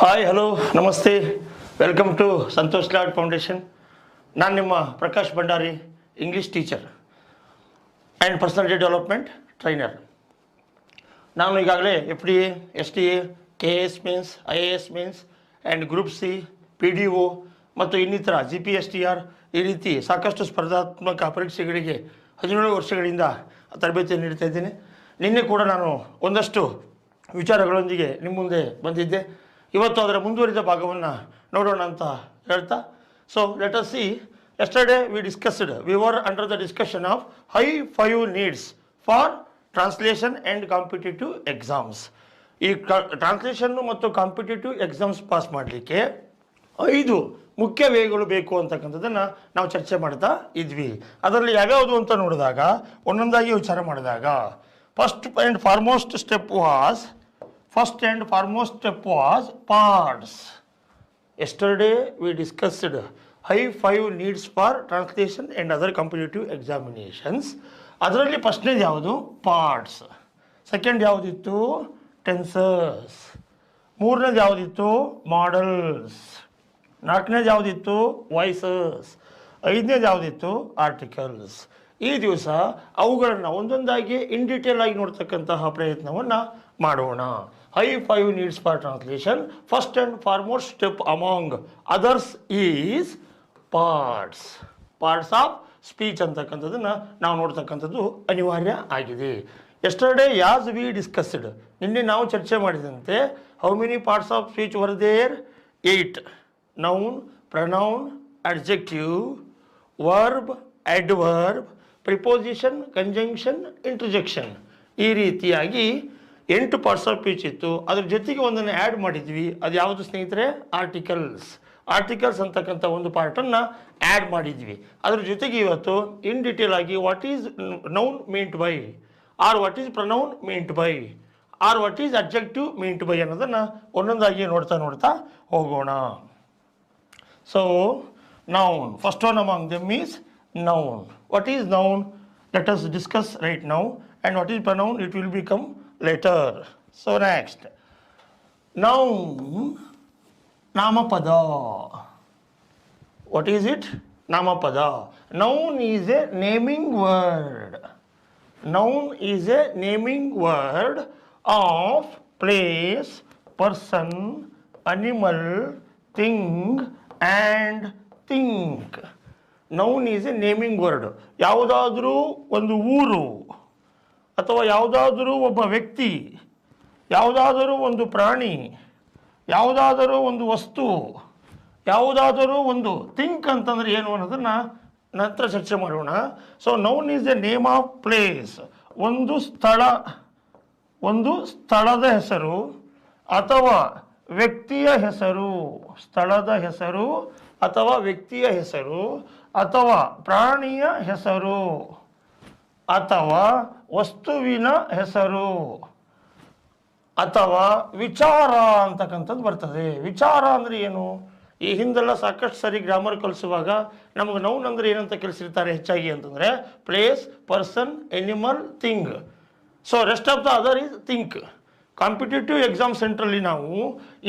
Hi hello ನಮಸ್ತೆ welcome to Santosh Lad foundation. ನಾನು ನಿಮ್ಮ Prakash Bhandari, English teacher and personality development trainer. ನಾನು ಈಗಾಗಲೇ FDA, SDA, KS means, IAS means and group C, PDO ಮತ್ತು ಇನ್ನಿತರ GPSTR ಈ ರೀತಿ ಸಾಕಷ್ಟು ಸ್ಪರ್ಧಾತ್ಮಕ ಪರೀಕ್ಷೆಗಳಿಗೆ 17 ವರ್ಷಗಳಿಂದ ತರಬೇತಿ ನೀಡ್ತಾ ಇದ್ದೇನೆ. ನಿನ್ನೆ ಕೂಡ ನಾನು ಒಂದಷ್ಟು ವಿಚಾರಗಳೊಂದಿಗೆ ನಿಮ್ಮ ಮುಂದೆ ಬಂದಿದ್ದೆ. ಇವತ್ತು ಅದರ ಮುಂದುವರಿದ ಭಾಗವನ್ನು ನೋಡೋಣ ಅಂತ ಹೇಳ್ತಾ, so let us see. Yesterday we were under the discussion of high 5 needs for translation and competitive exams. ಈ ಟ್ರಾನ್ಸ್ಲೇಷನ್ ಮತ್ತು ಕಾಂಪಿಟೇಟಿವ್ ಎಕ್ಸಾಮ್ಸ್ ಪಾಸ್ ಮಾಡಲಿಕ್ಕೆ 5 ಮುಖ್ಯ ವೇಗಳು ಬೇಕು ಅಂತಕ್ಕಂಥದ್ದನ್ನು ನಾವು ಚರ್ಚೆ ಮಾಡ್ತಾ ಇದ್ವಿ. ಅದರಲ್ಲಿ ಯಾವ್ಯಾವುದು ಅಂತ ನೋಡಿದಾಗ, ಒಂದೊಂದಾಗಿ ವಿಚಾರ ಮಾಡಿದಾಗ, first and foremost step was parts. Yesterday we discussed high 5 needs for translation and other competitive examinations. ಅದರಲ್ಲಿ ಫಸ್ಟ್ನೇದು ಯಾವುದು? ಪಾರ್ಟ್ಸ್. ಸೆಕೆಂಡ್ ಯಾವುದಿತ್ತು? ಟೆನ್ಸರ್ಸ್. ಮೂರನೇದು ಯಾವುದಿತ್ತು? ಮಾಡಲ್ಸ್. ನಾಲ್ಕನೇದು ಯಾವುದಿತ್ತು? ವಾಯ್ಸಸ್. ಐದನೇದು ಯಾವುದಿತ್ತು? ಆರ್ಟಿಕಲ್ಸ್. ಈ ದಿವಸ ಅವುಗಳನ್ನು ಒಂದೊಂದಾಗಿ ಇನ್ ಡೀಟೇಲ್ ಆಗಿ ನೋಡ್ತಕ್ಕಂತಹ ಪ್ರಯತ್ನವನ್ನು ಮಾಡೋಣ. High 5 needs for translation. First and foremost step among others is parts. Parts of speech ಅಂತಕ್ಕಂಥದ್ದನ್ನು ನಾವು ನೋಡ್ತಕ್ಕಂಥದ್ದು ಅನಿವಾರ್ಯ ಆಗಿದೆ. ಎಸ್ಟರ್ಡೇ ಯಾಸ್ ವಿ ಡಿಸ್ಕಸ್ಡ್, ನಿನ್ನೆ ನಾವು ಚರ್ಚೆ ಮಾಡಿದಂತೆ, how many parts of speech were there? 8. Noun, pronoun, adjective, verb, adverb, preposition, conjunction, interjection. ಈ ರೀತಿಯಾಗಿ 8 ಪಾರ್ಟ್ಸ್ ಆಫ್ ಸ್ಪೀಚ್ ಇತ್ತು. ಅದ್ರ ಜೊತೆಗೆ ಒಂದನ್ನು ಆ್ಯಡ್ ಮಾಡಿದ್ವಿ. ಅದು ಯಾವುದು ಸ್ನೇಹಿತರೆ? ಆರ್ಟಿಕಲ್ಸ್. ಆರ್ಟಿಕಲ್ಸ್ ಅಂತಕ್ಕಂಥ ಒಂದು ಪಾರ್ಟನ್ನು ಆ್ಯಡ್ ಮಾಡಿದ್ವಿ. ಅದ್ರ ಜೊತೆಗೆ ಇವತ್ತು ಇನ್ ಡೀಟೇಲ್ ಆಗಿ what is noun meant by, or what is pronoun meant by, or what is adjective meant by ಅನ್ನೋದನ್ನು ಒಂದೊಂದಾಗಿ ನೋಡ್ತಾ ಹೋಗೋಣ. So noun, first one among them is noun. What is noun? Let us discuss right now. And what is pronoun? It will become later. So next, noun, namapada. What is it? Namapada. Noun is a naming word. Noun is a naming word of place, person, animal, thing and think. Noun is A naming word. ಯಾವುದಾದ್ರೂ ಒಂದು ಊರು ಅಥವಾ ಯಾವುದಾದ್ರೂ ಒಬ್ಬ ವ್ಯಕ್ತಿ, ಯಾವುದಾದರೂ ಒಂದು ಪ್ರಾಣಿ, ಯಾವುದಾದರೂ ಒಂದು ವಸ್ತು, ಯಾವುದಾದರೂ ಒಂದು ಥಿಂಕ್ ಅಂತಂದರೆ ಏನು ಅನ್ನೋದನ್ನು ನಂತರ ಚರ್ಚೆ ಮಾಡೋಣ. So noun is a name of place. ಒಂದು ಸ್ಥಳ, ಒಂದು ಸ್ಥಳದ ಹೆಸರು ಅಥವಾ ವ್ಯಕ್ತಿಯ ಹೆಸರು, ಸ್ಥಳದ ಹೆಸರು ಅಥವಾ ವ್ಯಕ್ತಿಯ ಹೆಸರು ಅಥವಾ ಪ್ರಾಣಿಯ ಹೆಸರು ಅಥವಾ ವಸ್ತುವಿನ ಹೆಸರು ಅಥವಾ ವಿಚಾರ ಅಂತಕ್ಕಂಥದ್ದು ಬರ್ತದೆ. ವಿಚಾರ ಅಂದರೆ ಏನು? ಈ ಹಿಂದೆಲ್ಲ ಸಾಕಷ್ಟು ಸರಿ ಗ್ರಾಮರ್ ಕಲಿಸುವಾಗ ನಮಗೆ ನೌನ್ ಅಂದರೆ ಏನಂತ ಕಲಿಸಿರ್ತಾರೆ ಹೆಚ್ಚಾಗಿ ಅಂತಂದರೆ place, person, animal, thing. So rest of the other is think. Competitive exam ಸೆಂಟ್ರಲ್ಲಿ ನಾವು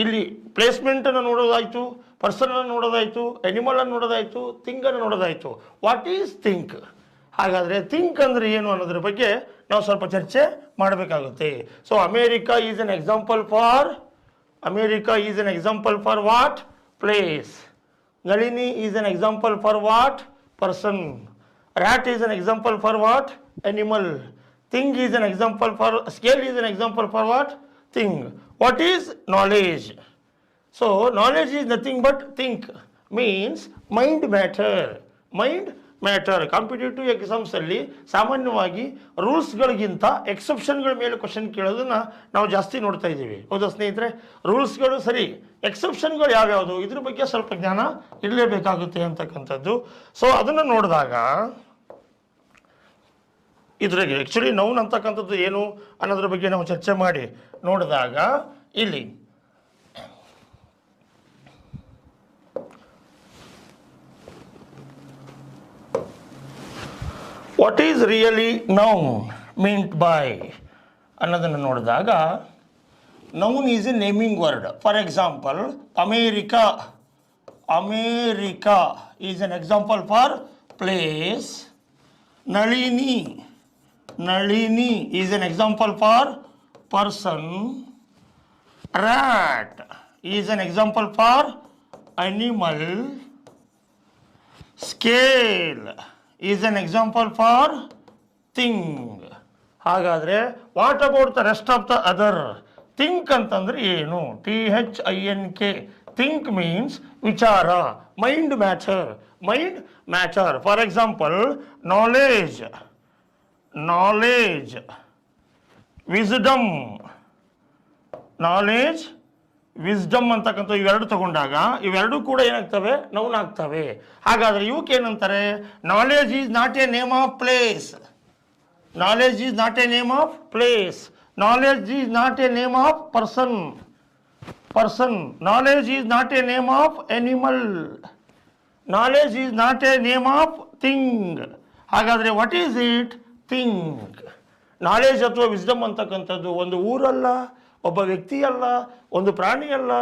ಇಲ್ಲಿ ಪ್ಲೇಸ್ಮೆಂಟನ್ನು ನೋಡೋದಾಯಿತು, ಪರ್ಸನನ್ನು ನೋಡೋದಾಯಿತು, ಎನಿಮಲನ್ನು ನೋಡೋದಾಯಿತು, ಥಿಂಗನ್ನು ನೋಡೋದಾಯಿತು. What is think? ಹಾಗಾದರೆ ಥಿಂಕ್ ಅಂದರೆ ಏನು ಅನ್ನೋದ್ರ ಬಗ್ಗೆ ನಾವು ಸ್ವಲ್ಪ ಚರ್ಚೆ ಮಾಡಬೇಕಾಗುತ್ತೆ. So America is an example for what? Place. Nalini is an example for what? Person. Rat is an example for what? Animal. Thing is an example for, scale is an example for what? Thing. What is knowledge? So knowledge is nothing but think, means mind matter. Mind matter. Competitive ಎಕ್ಸಾಮ್ಸಲ್ಲಿ ಸಾಮಾನ್ಯವಾಗಿ ರೂಲ್ಸ್ಗಳಿಗಿಂತ ಎಕ್ಸೆಪ್ಷನ್ಗಳ ಮೇಲೆ question ಕೇಳೋದನ್ನು ನಾವು ಜಾಸ್ತಿ ನೋಡ್ತಾ ಇದ್ದೀವಿ. ಹೌದಾ ಸ್ನೇಹಿತರೆ? ರೂಲ್ಸ್ಗಳು ಸರಿ, ಎಕ್ಸೆಪ್ಷನ್ಗಳು ಯಾವ್ಯಾವುದು, ಇದ್ರ ಬಗ್ಗೆ ಸ್ವಲ್ಪ ಜ್ಞಾನ ಇರಲೇಬೇಕಾಗುತ್ತೆ ಅಂತಕ್ಕಂಥದ್ದು. ಸೊ ಅದನ್ನು ನೋಡಿದಾಗ ಇದ್ರಾಗೆ ಆ್ಯಕ್ಚುಲಿ ನೌನ್ ಅಂತಕ್ಕಂಥದ್ದು ಏನು ಅನ್ನೋದ್ರ ಬಗ್ಗೆ ನಾವು ಚರ್ಚೆ ಮಾಡಿ ನೋಡಿದಾಗ, ಇಲ್ಲಿ what is really noun meant by ಅನ್ನೋದನ್ನು ನೋಡಿದಾಗ, noun is a naming word. For example, America. America is an example for place. Nalini. Nalini is an example for person. Rat is an example for animal. Scale is an example for thing. ಹಾಗಾದರೆ what about the rest of the other? Think ಅಂತಂದ್ರೆ ಏನು? THINK. Think means ವಿಚಾರ, mind matter, mind matter. For example, knowledge, knowledge, wisdom, knowledge, wisdom ಅಂತಕ್ಕಂಥ ಇವೆರಡು ತಗೊಂಡಾಗ ಇವೆರಡೂ ಕೂಡ ಏನಾಗ್ತವೆ? Noun ಆಗ್ತವೆ. ಹಾಗಾದರೆ ಇವಕ್ಕೆ ಏನಂತಾರೆ? Knowledge is not A name of place. Knowledge is not a name of place. Knowledge is not a name of person. Knowledge is not a name of animal. Knowledge is not a name of thing. ಹಾಗಾದರೆ what is it? Think. Knowledge ಅಥವಾ wisdom ಅಂತಕ್ಕಂಥದ್ದು ಒಂದು ಊರಲ್ಲ, ಒಬ್ಬ ವ್ಯಕ್ತಿ ಅಲ್ಲ, ಒಂದು ಪ್ರಾಣಿ ಅಲ್ಲ,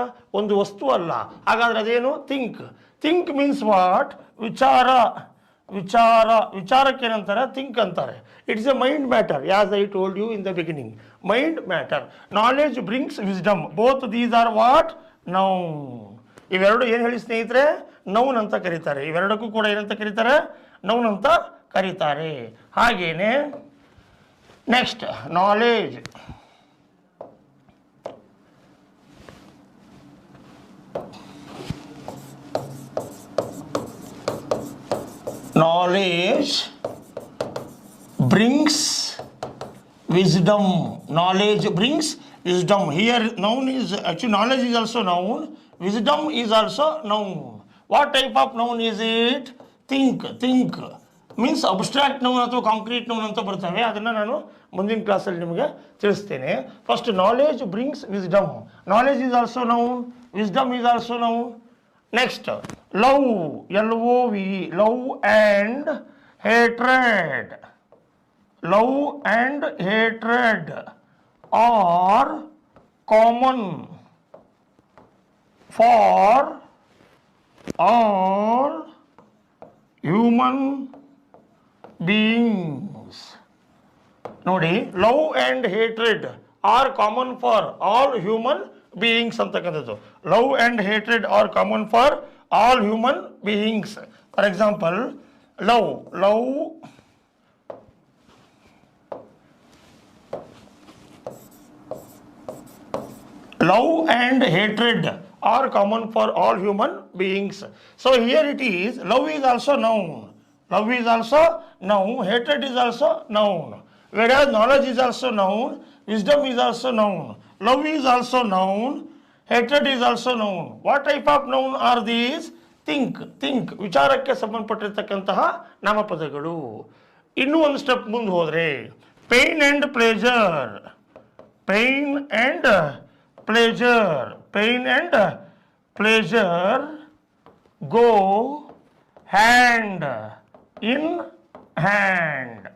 ಒಂದು ವಸ್ತು ಅಲ್ಲ. ಹಾಗಾದರೆ ಅದೇನು? ಥಿಂಕ್. Think means what? ವಿಚಾರ. ವಿಚಾರ, ವಿಚಾರಕ್ಕೆ ಏನಂತಾರೆ? ಥಿಂಕ್ ಅಂತಾರೆ. It's a mind matter, as I told you in the beginning. Mind matter. Knowledge brings wisdom. Both these are what? Noun. ಇವೆರಡು ಏನು ಹೇಳಿ ಸ್ನೇಹಿತರೆ? ನೌನ್ ಅಂತ ಕರೀತಾರೆ. ಇವೆರಡಕ್ಕೂ ಕೂಡ ಏನಂತ ಕರೀತಾರೆ? ನೌನ್ ಅಂತ ಕರೀತಾರೆ. ಹಾಗೇನೆ next, knowledge. Knowledge brings wisdom. Knowledge brings wisdom. Here noun is actually, knowledge is also noun. Wisdom is also noun. What type of noun is it? Think. Think means abstract noun ಅಥವಾ concrete noun ಅಂತ ಬರ್ತವೆ. ಅದನ್ನು ನಾನು ಮುಂದಿನ ಕ್ಲಾಸಲ್ಲಿ ನಿಮಗೆ ತಿಳಿಸ್ತೇನೆ. First, knowledge brings wisdom. Knowledge is also noun, wisdom is also noun. Next, love, LOV, love and hatred. Love and hatred are common for all human beings. ನೋಡಿ, love and hatred are common for all human beings ಅಂತಕ್ಕಂಥದ್ದು. Love and hatred are common for all human beings. For example, love, love, love and hatred are common for all human beings. So here it is, love is also noun. Love is also noun, hatred is also noun. Whereas knowledge is also noun, wisdom is also noun. Love is also noun, hatred is also noun. What type of noun are these? Think. Think, ವಿಚಾರಕ್ಕೆ ಸಂಬಂಧಪಟ್ಟಿರ್ತಕ್ಕಂತಹ ನಾಮಪದಗಳು. ಇನ್ನೂ ಒಂದು step ಮುಂದೆ ಹೋದರೆ, pain and pleasure. Pain and pleasure. Pain and pleasure go hand in hand.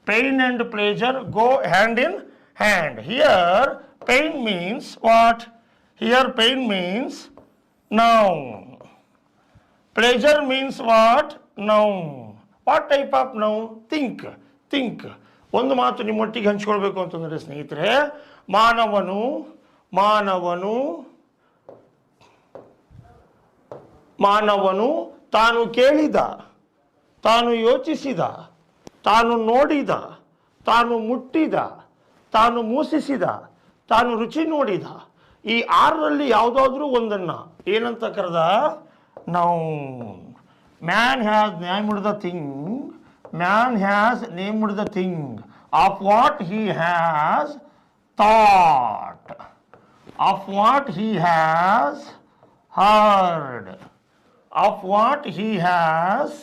Pain and pleasure go hand in hand. Here pain means what? Here pain means noun. Pleasure means what? Noun. What type of noun? Think. Think. ಒಂದು ಮಾತು ನಿಮ್ಮೊಟ್ಟಿಗೆ ಹಂಚ್ಕೊಳ್ಬೇಕು ಅಂತಂದರೆ ಸ್ನೇಹಿತರೆ, ಮಾನವನು ತಾನು ಕೇಳಿದ, ತಾನು ಯೋಚಿಸಿದ, ತಾನು ನೋಡಿದ, ತಾನು ಮುಟ್ಟಿದ, ತಾನು ಮೂಸಿಸಿದ, ತಾನು ರುಚಿ ನೋಡಿದ, ಈ ಆರರಲ್ಲಿ ಯಾವುದಾದ್ರೂ ಒಂದನ್ನು ಏನಂತ ಕರೆದ? Noun. Man has named the thing. Man has named the thing of what he has thought, of what he has heard, of what he has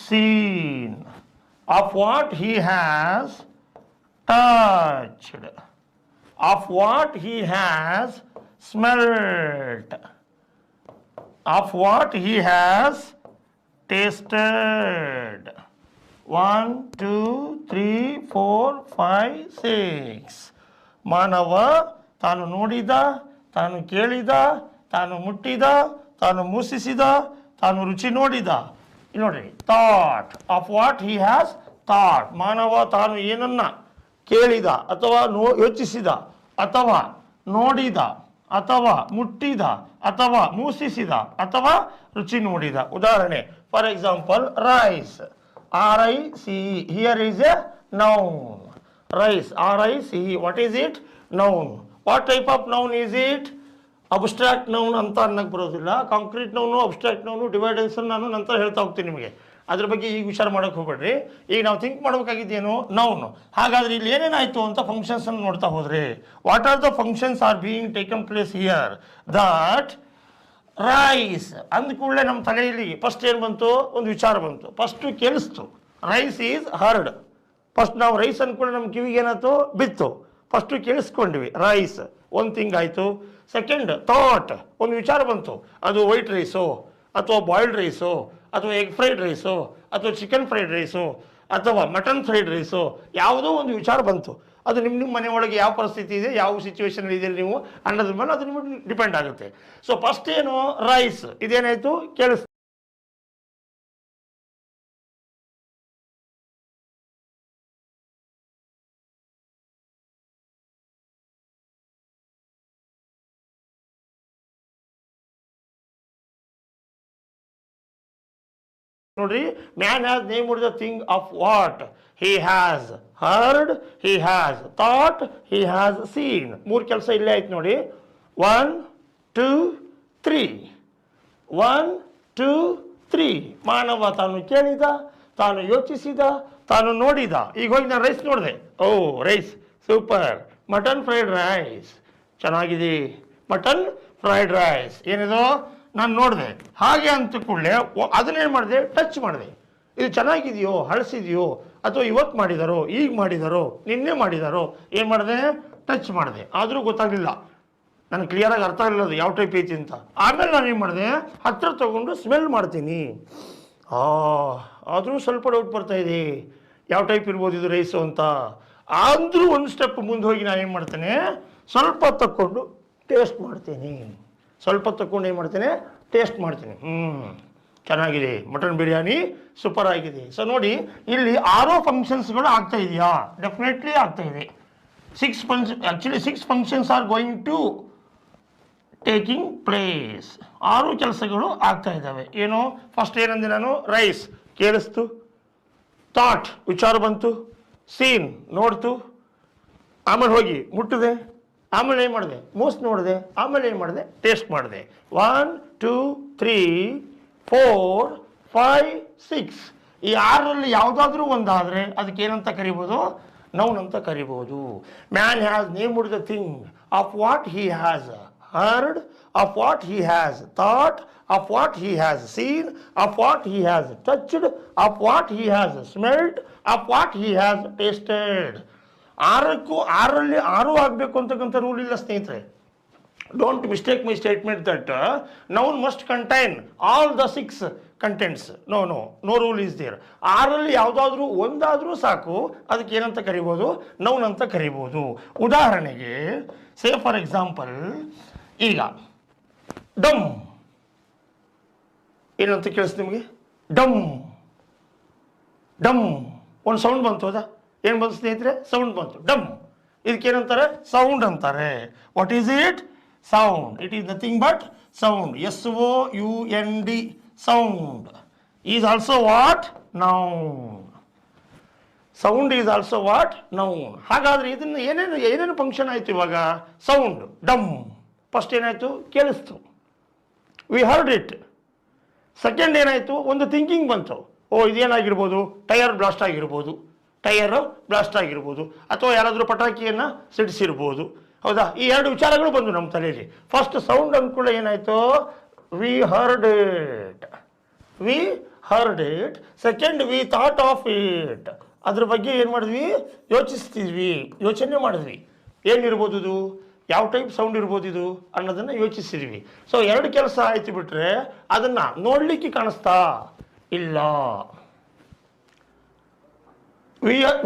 seen, of what he has touched, of what he has smelled, of what he has tasted. 1, 2, 3, 4, 5, 6. ಮಾನವ ತಾನು ನೋಡಿದ, ತಾನು ಕೇಳಿದ, ತಾನು ಮುಟ್ಟಿದ, ತಾನು ಮೂಸಿಸಿದ, ತಾನು ರುಚಿ ನೋಡಿದ. ನೋಡ್ರಿ, thought of what he has thought. ಮಾನವ ತಾನು ಏನನ್ನ ಕೇಳಿದ ಅಥವಾ ಯೋಚಿಸಿದ ಅಥವಾ ನೋಡಿದ ಅಥವಾ ಮುಟ್ಟಿದ ಅಥವಾ ಮೂಸಿಸಿದ ಅಥವಾ ರುಚಿ ನೋಡಿದ. ಉದಾಹರಣೆ, for example, rice, RICE. Here is a noun. Rice, RICE. What is it? Noun. What type of noun is it? Abstract noun ಅಂತ ಅನ್ನಕ್ಕೆ ಬರೋದಿಲ್ಲ. ಕಾಂಕ್ರೀಟ್ ನೌನು, ಅಬ್ಸ್ಟ್ರಾಕ್ಟ್ ನೌನು, ಡಿವೈಡೆನ್ಸನ್ ನಾನು ನಂತರ ಹೇಳ್ತಾ ಹೋಗ್ತೀನಿ ನಿಮಗೆ. ಅದ್ರ ಬಗ್ಗೆ ಈಗ ವಿಚಾರ ಮಾಡೋಕೆ ಹೋಗ್ಬೇಡ್ರಿ. ಈಗ ನಾವು ಥಿಂಕ್ ಮಾಡಬೇಕಾಗಿದ್ದೇನು? ನೌನು. ಹಾಗಾದ್ರೆ ಇಲ್ಲಿ ಏನೇನಾಯಿತು ಅಂತ ಫಂಕ್ಷನ್ಸ್ ಅನ್ನು ನೋಡ್ತಾ ಹೋದ್ರೆ, what are the functions are being taken place here? That rice ಅಂದ ಕೂಡಲೇ ನಮ್ಮ ತಲೆಯಲ್ಲಿ ಫಸ್ಟ್ ಏನು ಬಂತು? ಒಂದು ವಿಚಾರ ಬಂತು. ಫಸ್ಟು ಕೇಳಿಸ್ತು, ರೈಸ್ ಈಸ್ ಹರ್ಡ್. ಫಸ್ಟ್ ನಾವು ರೈಸ್ ಅಂದ್ಕೊಂಡ್ರೆ ನಮ್ಮ ಕಿವಿಗೆ ಏನಾಯ್ತು? ಬಿತ್ತು. ಫಸ್ಟು ಕೇಳಿಸ್ಕೊಂಡ್ವಿ, ರೈಸ್, ಒಂದು ಥಿಂಗ್ ಆಯಿತು. ಸೆಕೆಂಡ್, ಥಾಟ್, ಒಂದು ವಿಚಾರ ಬಂತು. ಅದು ವೈಟ್ ರೈಸು ಅಥವಾ ಬಾಯ್ಲ್ಡ್ ರೈಸು ಅಥವಾ ಎಗ್ ಫ್ರೈಡ್ ರೈಸು ಅಥವಾ ಚಿಕನ್ ಫ್ರೈಡ್ ರೈಸು ಅಥವಾ ಮಟನ್ ಫ್ರೈಡ್ ರೈಸು, ಯಾವುದೋ ಒಂದು ವಿಚಾರ ಬಂತು. ಅದು ನಿಮ್ಮ ಮನೆಯೊಳಗೆ ಯಾವ ಪರಿಸ್ಥಿತಿ ಇದೆ, ಯಾವ ಸಿಚುವೇಶನ್ ಇದೆ ನೀವು ಅನ್ನೋದ್ರ ಮೇಲೆ ಅದು ನಿಮಗೆ ಡಿಪೆಂಡ್ ಆಗುತ್ತೆ. ಸೊ ಫಸ್ಟ್ ಏನು? ರೈಸ್. ಇದೇನಾಯಿತು? ಕೇಳಿಸ್. ನೋಡ್ರಿ, man has named the thing of what he has heard, he has thought, he has scene. 3 ಕೆಲಸ ಇಲ್ಲೇ ಆಯ್ತು ನೋಡಿ. 1 2 3. 1 2 3. ಮಾನವ ತಾನು ಕೇಳಿದ, ತಾನು ಯೋಚಿಸಿದ, ತಾನು ನೋಡಿದ. ಈಗ ಹೋಗಿ ನಾನು ರೈಸ್ ನೋಡಿದೆ. ಓ, rice super. Mutton fried rice ಚೆನ್ನಾಗಿದೆ. ಮಟನ್ ಫ್ರೈಡ್ ರೈಸ್ ಏನಿದು? ನಾನು ನೋಡಿದೆ. ಹಾಗೆ ಅಂತ ಕೂಡಲೇ ಅದನ್ನೇನು ಮಾಡಿದೆ? ಟಚ್ ಮಾಡಿದೆ. ಇದು ಚೆನ್ನಾಗಿದೆಯೋ, ಹಳಸಿದೆಯೋ, ಅಥವಾ ಇವತ್ತು ಮಾಡಿದಾರೋ, ಈಗ ಮಾಡಿದಾರೋ, ನಿನ್ನೆ ಮಾಡಿದಾರೋ, ಏನು ಮಾಡಿದೆ? ಟಚ್ ಮಾಡಿದೆ. ಆದರೂ ಗೊತ್ತಾಗಲಿಲ್ಲ, ನನಗೆ ಕ್ಲಿಯರಾಗಿ ಅರ್ಥ ಆಗಲಿಲ್ಲ ಅದು ಯಾವ ಟೈಪ್ ಐತಿ ಅಂತ. ಆಮೇಲೆ ನಾನು ಏನು ಮಾಡಿದೆ? ಹತ್ತಿರ ತೊಗೊಂಡು ಸ್ಮೆಲ್ ಮಾಡ್ತೀನಿ. ಆದರೂ ಸ್ವಲ್ಪ ಡೌಟ್ ಬರ್ತಾ ಇದೆ, ಯಾವ ಟೈಪ್ ಇರ್ಬೋದು ಇದು ರೈಸು ಅಂತ. ಆದರೂ ಒಂದು ಸ್ಟೆಪ್ ಮುಂದೆ ಹೋಗಿ ನಾನು ಏನು ಮಾಡ್ತೇನೆ? ಸ್ವಲ್ಪ ತಕ್ಕೊಂಡು ಟೇಸ್ಟ್ ಮಾಡ್ತೀನಿ. ಸ್ವಲ್ಪ ತಗೊಂಡು ಏನು ಮಾಡ್ತೇನೆ? ಟೇಸ್ಟ್ ಮಾಡ್ತೀನಿ. ಚೆನ್ನಾಗಿದೆ, ಮಟನ್ ಬಿರಿಯಾನಿ ಸೂಪರ್ ಆಗಿದೆ. ಸೊ ನೋಡಿ, ಇಲ್ಲಿ 6 ಫಂಕ್ಷನ್ಸ್ಗಳು ಆಗ್ತಾ ಇದೆಯಾ? ಡೆಫಿನೆಟ್ಲಿ ಆಗ್ತಾ ಇದೆ. 6 functions are going to taking place. 6 ಕೆಲಸಗಳು ಆಗ್ತಾ ಇದ್ದಾವೆ. ಏನು? ಫಸ್ಟ್ ಏನಂದೆ ನಾನು? ರೈಸ್ ಕೇಳಿಸ್ತು, ಥಾಟ್ ವಿಚಾರ ಬಂತು, ಸೀನ್ ನೋಡ್ತು, ಆಮೇಲೆ ಹೋಗಿ ಮುಟ್ಟಿದೆ, ಆಮೇಲೆ ಏನು ಮಾಡಿದೆ? ಮೂಸ್ ನೋಡಿದೆ, ಆಮೇಲೆ ಏನು ಮಾಡಿದೆ? ಟೇಸ್ಟ್ ಮಾಡಿದೆ. 1 2 3 4 5 6. ಈ 6ರಲ್ಲಿ ಯಾವುದಾದ್ರೂ ಒಂದಾದರೆ ಅದಕ್ಕೆ ಏನಂತ ಕರಿಬೋದು? ನೌನ್ ಅಂತ ಕರಿಬೋದು. Man has named the thing of what he has heard, of what he has thought, of what he has seen, of what he has touched, of what he has smelled, of what he has tasted. 6ರಲ್ಲಿ 6 ಆಗಬೇಕು ಅಂತಕ್ಕಂಥ rule ಇಲ್ಲ ಸ್ನೇಹಿತರೆ. Don't mistake my statement that noun must contain all the 6 contents. No rule is there. 6ರಲ್ಲಿ ಯಾವುದಾದ್ರೂ ಒಂದಾದರೂ ಸಾಕು, ಅದಕ್ಕೆ ಏನಂತ ಕರಿಬೋದು? ನೌನ್ ಅಂತ ಕರಿಬೋದು. ಉದಾಹರಣೆಗೆ, ಸೇ ಫಾರ್ ಎಕ್ಸಾಂಪಲ್, ಈಗ ಡಮ್ ಏನಂತ ಕೇಳಿಸ್ ನಿಮಗೆ? ಡಮ್ ಡಮ್ ಒಂದು ಸೌಂಡ್ ಬಂತು. ಹೌದಾ? ಏನು ಬಂತು ಸ್ನೇಹಿತರೆ? ಸೌಂಡ್ ಬಂತು. ಡಮ್. ಇದಕ್ಕೇನಂತಾರೆ? ಸೌಂಡ್ ಅಂತಾರೆ. What is it? Sound. It is nothing but sound. SOUND. Sound is also what? Noun. Sound is also what? Noun. ಹಾಗಾದ್ರೆ ಇದನ್ನು ಏನೇನು ಫಂಕ್ಷನ್ ಆಯಿತು ಇವಾಗ? ಸೌಂಡ್, ಡಮ್. ಫಸ್ಟ್ ಏನಾಯಿತು? ಕೇಳಿಸ್ತು, ವಿ ಹರ್ಡ್ ಇಟ್. ಸೆಕೆಂಡ್ ಏನಾಯಿತು? ಒಂದು ಥಿಂಕಿಂಗ್ ಬಂತು. ಓ, ಇದೇನಾಗಿರ್ಬೋದು? ಟೈರ್ ಬ್ಲಾಸ್ಟ್ ಆಗಿರ್ಬೋದು, ಅಥವಾ ಯಾರಾದರೂ ಪಟಾಕಿಯನ್ನು ಸಿಡಿಸಿರ್ಬೋದು. ಹೌದಾ? ಈ 2 ವಿಚಾರಗಳು ಬಂದು ನಮ್ಮ ತಲೆಯಲ್ಲಿ. ಫಸ್ಟ್ ಸೌಂಡ್ ಅಂದ್ಕೂಡ ಏನಾಯಿತು? V heard it. Second, V thought of it. ಅದ್ರ ಬಗ್ಗೆ ಏನು ಮಾಡಿದ್ವಿ? ಯೋಚನೆ ಮಾಡಿದ್ವಿ. ಏನಿರ್ಬೋದು ಇದು? ಯಾವ ಟೈಪ್ ಸೌಂಡ್ ಇರ್ಬೋದು ಇದು ಅನ್ನೋದನ್ನು ಯೋಚಿಸಿದ್ವಿ. ಸೊ 2 ಕೆಲಸ ಆಯ್ತು ಬಿಟ್ರೆ ಅದನ್ನು ನೋಡಲಿಕ್ಕೆ ಕಾಣಿಸ್ತಾ ಇಲ್ಲ.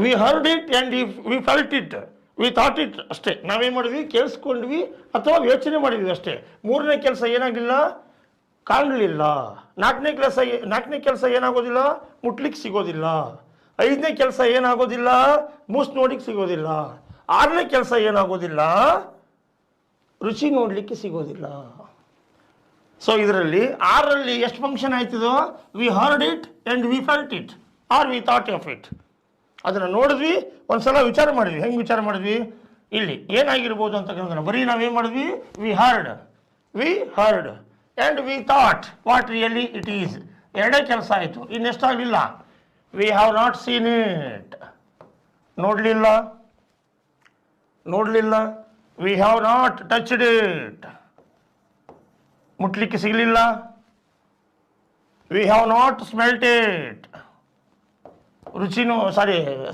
We heard it and we felt it. We thought it ಅಷ್ಟೇ. ನಾವೇನು ಮಾಡಿದ್ವಿ, ಕೇಳಿಸ್ಕೊಂಡ್ವಿ ಅಥವಾ ಯೋಚನೆ ಮಾಡಿದ್ವಿ ಅಷ್ಟೇ. ಮೂರನೇ ಕೆಲಸ ಏನಾಗಲಿಲ್ಲ, ಕಾಣಲಿಲ್ಲ. ನಾಲ್ಕನೇ ಕೆಲಸ ಏನಾಗೋದಿಲ್ಲ, ಮುಟ್ಲಿಕ್ಕೆ ಸಿಗೋದಿಲ್ಲ. ಐದನೇ ಕೆಲಸ ಏನಾಗೋದಿಲ್ಲ, ಮೂಸ್ ನೋಡ್ಲಿಕ್ಕೆ ಸಿಗೋದಿಲ್ಲ. ಆರನೇ ಕೆಲಸ ಏನಾಗೋದಿಲ್ಲ, ರುಚಿ ನೋಡಲಿಕ್ಕೆ ಸಿಗೋದಿಲ್ಲ. ಸೊ ಇದರಲ್ಲಿ ಆರಲ್ಲಿ ಎಷ್ಟು ಫಂಕ್ಷನ್ ಆಯ್ತಿದೋ, we heard it and we felt it or we thought of it. ಅದನ್ನು ನೋಡಿದ್ವಿ, ಒಂದ್ಸಲ ವಿಚಾರ ಮಾಡಿದ್ವಿ. ಹೆಂಗೆ ವಿಚಾರ ಮಾಡಿದ್ವಿ, ಇಲ್ಲಿ ಏನಾಗಿರ್ಬೋದು ಅಂತಕ್ಕಂಥ ಬರೀ ನಾವೇನು ಮಾಡಿದ್ವಿ, we heard and we thought what really it is. ಎರಡೇ ಕೆಲಸ ಆಯಿತು. ಇನ್ನೆಷ್ಟಾಗಲಿಲ್ಲ, we have not seen it, ನೋಡಲಿಲ್ಲ. We have not touched it, ಮುಟ್ಲಿಕ್ಕೆ ಸಿಗಲಿಲ್ಲ. We have not smelt it,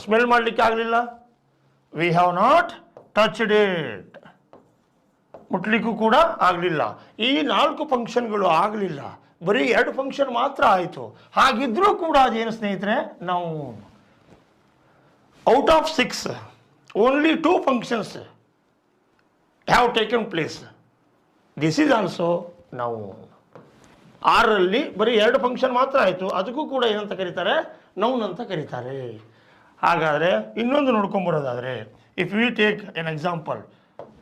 smell ಮಾಡಲಿಕ್ಕೆ ಆಗಲಿಲ್ಲ. We have not touched it, ಮುಟ್ಲಿಕ್ಕೂ ಕೂಡ ಆಗಲಿಲ್ಲ. ಈ 4 ಫಂಕ್ಷನ್ಗಳು ಆಗಲಿಲ್ಲ, ಬರೀ 2 ಫಂಕ್ಷನ್ ಮಾತ್ರ ಆಯಿತು. ಹಾಗಿದ್ರೂ ಕೂಡ ಅದೇನು ಸ್ನೇಹಿತರೆ, ನಾವು out of 6 only 2 functions have taken place. This is also ನಾವು 6ರಲ್ಲಿ ಬರೀ 2 ಫಂಕ್ಷನ್ ಮಾತ್ರ ಆಯಿತು. ಅದಕ್ಕೂ ಕೂಡ ಏನಂತ ಕರೀತಾರೆ, ನೌನ್ ಅಂತ ಕರೀತಾರೆ. ಹಾಗಾದರೆ ಇನ್ನೊಂದು ನೋಡ್ಕೊಂಬರೋದಾದರೆ, if we take an example,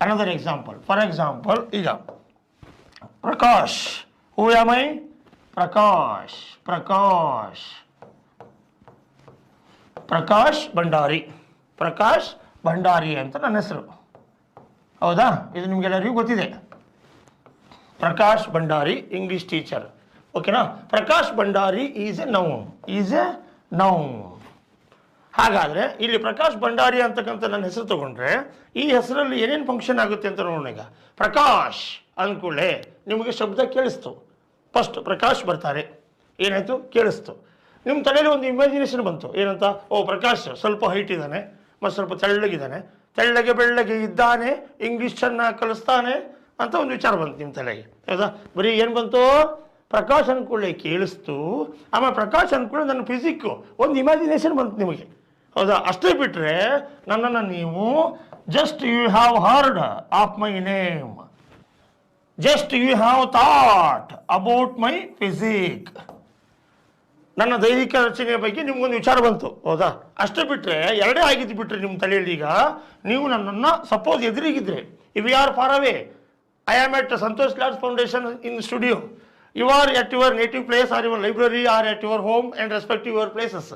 another example. For example, ಈಗ Prakash, who am I, Prakash Bhandari ಅಂತ ನನ್ನ ಹೆಸರು. ಹೌದಾ? ಇದು ನಿಮಗೆಲ್ಲರಿಗೂ ಗೊತ್ತಿದೆ. Prakash Bhandari, English teacher. ಓಕೆನಾ? Prakash Bhandari is a noun. ಹಾಗಾದರೆ ಇಲ್ಲಿ ಪ್ರಕಾಶ್ ಭಂಡಾರಿ ಅಂತಕ್ಕಂಥ ನನ್ನ ಹೆಸರು ತಗೊಂಡ್ರೆ, ಈ ಹೆಸರಲ್ಲಿ ಏನೇನು ಫಂಕ್ಷನ್ ಆಗುತ್ತೆ ಅಂತ ನೋಡೋಣ. ಈಗ ಪ್ರಕಾಶ್ ಅಂದ್ಕೂಡಲೇ ನಿಮಗೆ ಶಬ್ದ ಕೇಳಿಸ್ತು. ಫಸ್ಟ್ ಪ್ರಕಾಶ್ ಬರ್ತಾರೆ, ಏನಾಯಿತು, ಕೇಳಿಸ್ತು. ನಿಮ್ಮ ತಲೆಯಲ್ಲಿ ಒಂದು ಇಮ್ಯಾಜಿನೇಷನ್ ಬಂತು. ಏನಂತ, ಓ ಪ್ರಕಾಶ್ ಸ್ವಲ್ಪ ಹೈಟ್ ಇದ್ದಾನೆ ಮತ್ತು ಸ್ವಲ್ಪ ತೆಳ್ಳಗಿದ್ದಾನೆ, ಬೆಳ್ಳಗೆ ಇದ್ದಾನೆ, ಇಂಗ್ಲೀಷ್ ಚೆನ್ನಾಗಿ ಕಲಿಸ್ತಾನೆ ಅಂತ ಒಂದು ವಿಚಾರ ಬಂತು ನಿಮ್ಮ ತಲೆಗೆ. ಹೌದಾ? ಬರೀ ಏನು ಬಂತು, ಪ್ರಕಾಶ್ ಅಂದ್ಕೊಳ್ಳೆ ಕೇಳಿಸ್ತು. ಆಮೇಲೆ ಪ್ರಕಾಶ್ ಅಂದ್ಕೊಳ್ಳೆ ನನ್ನ ಫಿಸಿಕ್ಕು ಒಂದು ಇಮ್ಯಾಜಿನೇಷನ್ ಬಂತು ನಿಮಗೆ. ಹೌದಾ? ಅಷ್ಟೇ ಬಿಟ್ಟರೆ ನನ್ನನ್ನು ನೀವು just you have heard of my name, just you have thought about my physique, ನನ್ನ ದೈಹಿಕ ರಚನೆಯ ಬಗ್ಗೆ ನಿಮ್ಗೊಂದು ವಿಚಾರ ಬಂತು. ಹೌದಾ? ಅಷ್ಟೇ ಬಿಟ್ಟರೆ ಎರಡೇ ಆಗಿದ್ದು ಬಿಟ್ಟರೆ ನಿಮ್ಮ ತಲೆಯಲ್ಲಿ ಈಗ ನೀವು ನನ್ನನ್ನು ಸಪೋಸ್ ಎದುರಿಗಿದ್ರೆ, if you are far away, I am at Santosh Lad's foundation in studio, you are at your native place or your library or at your home and respective your places.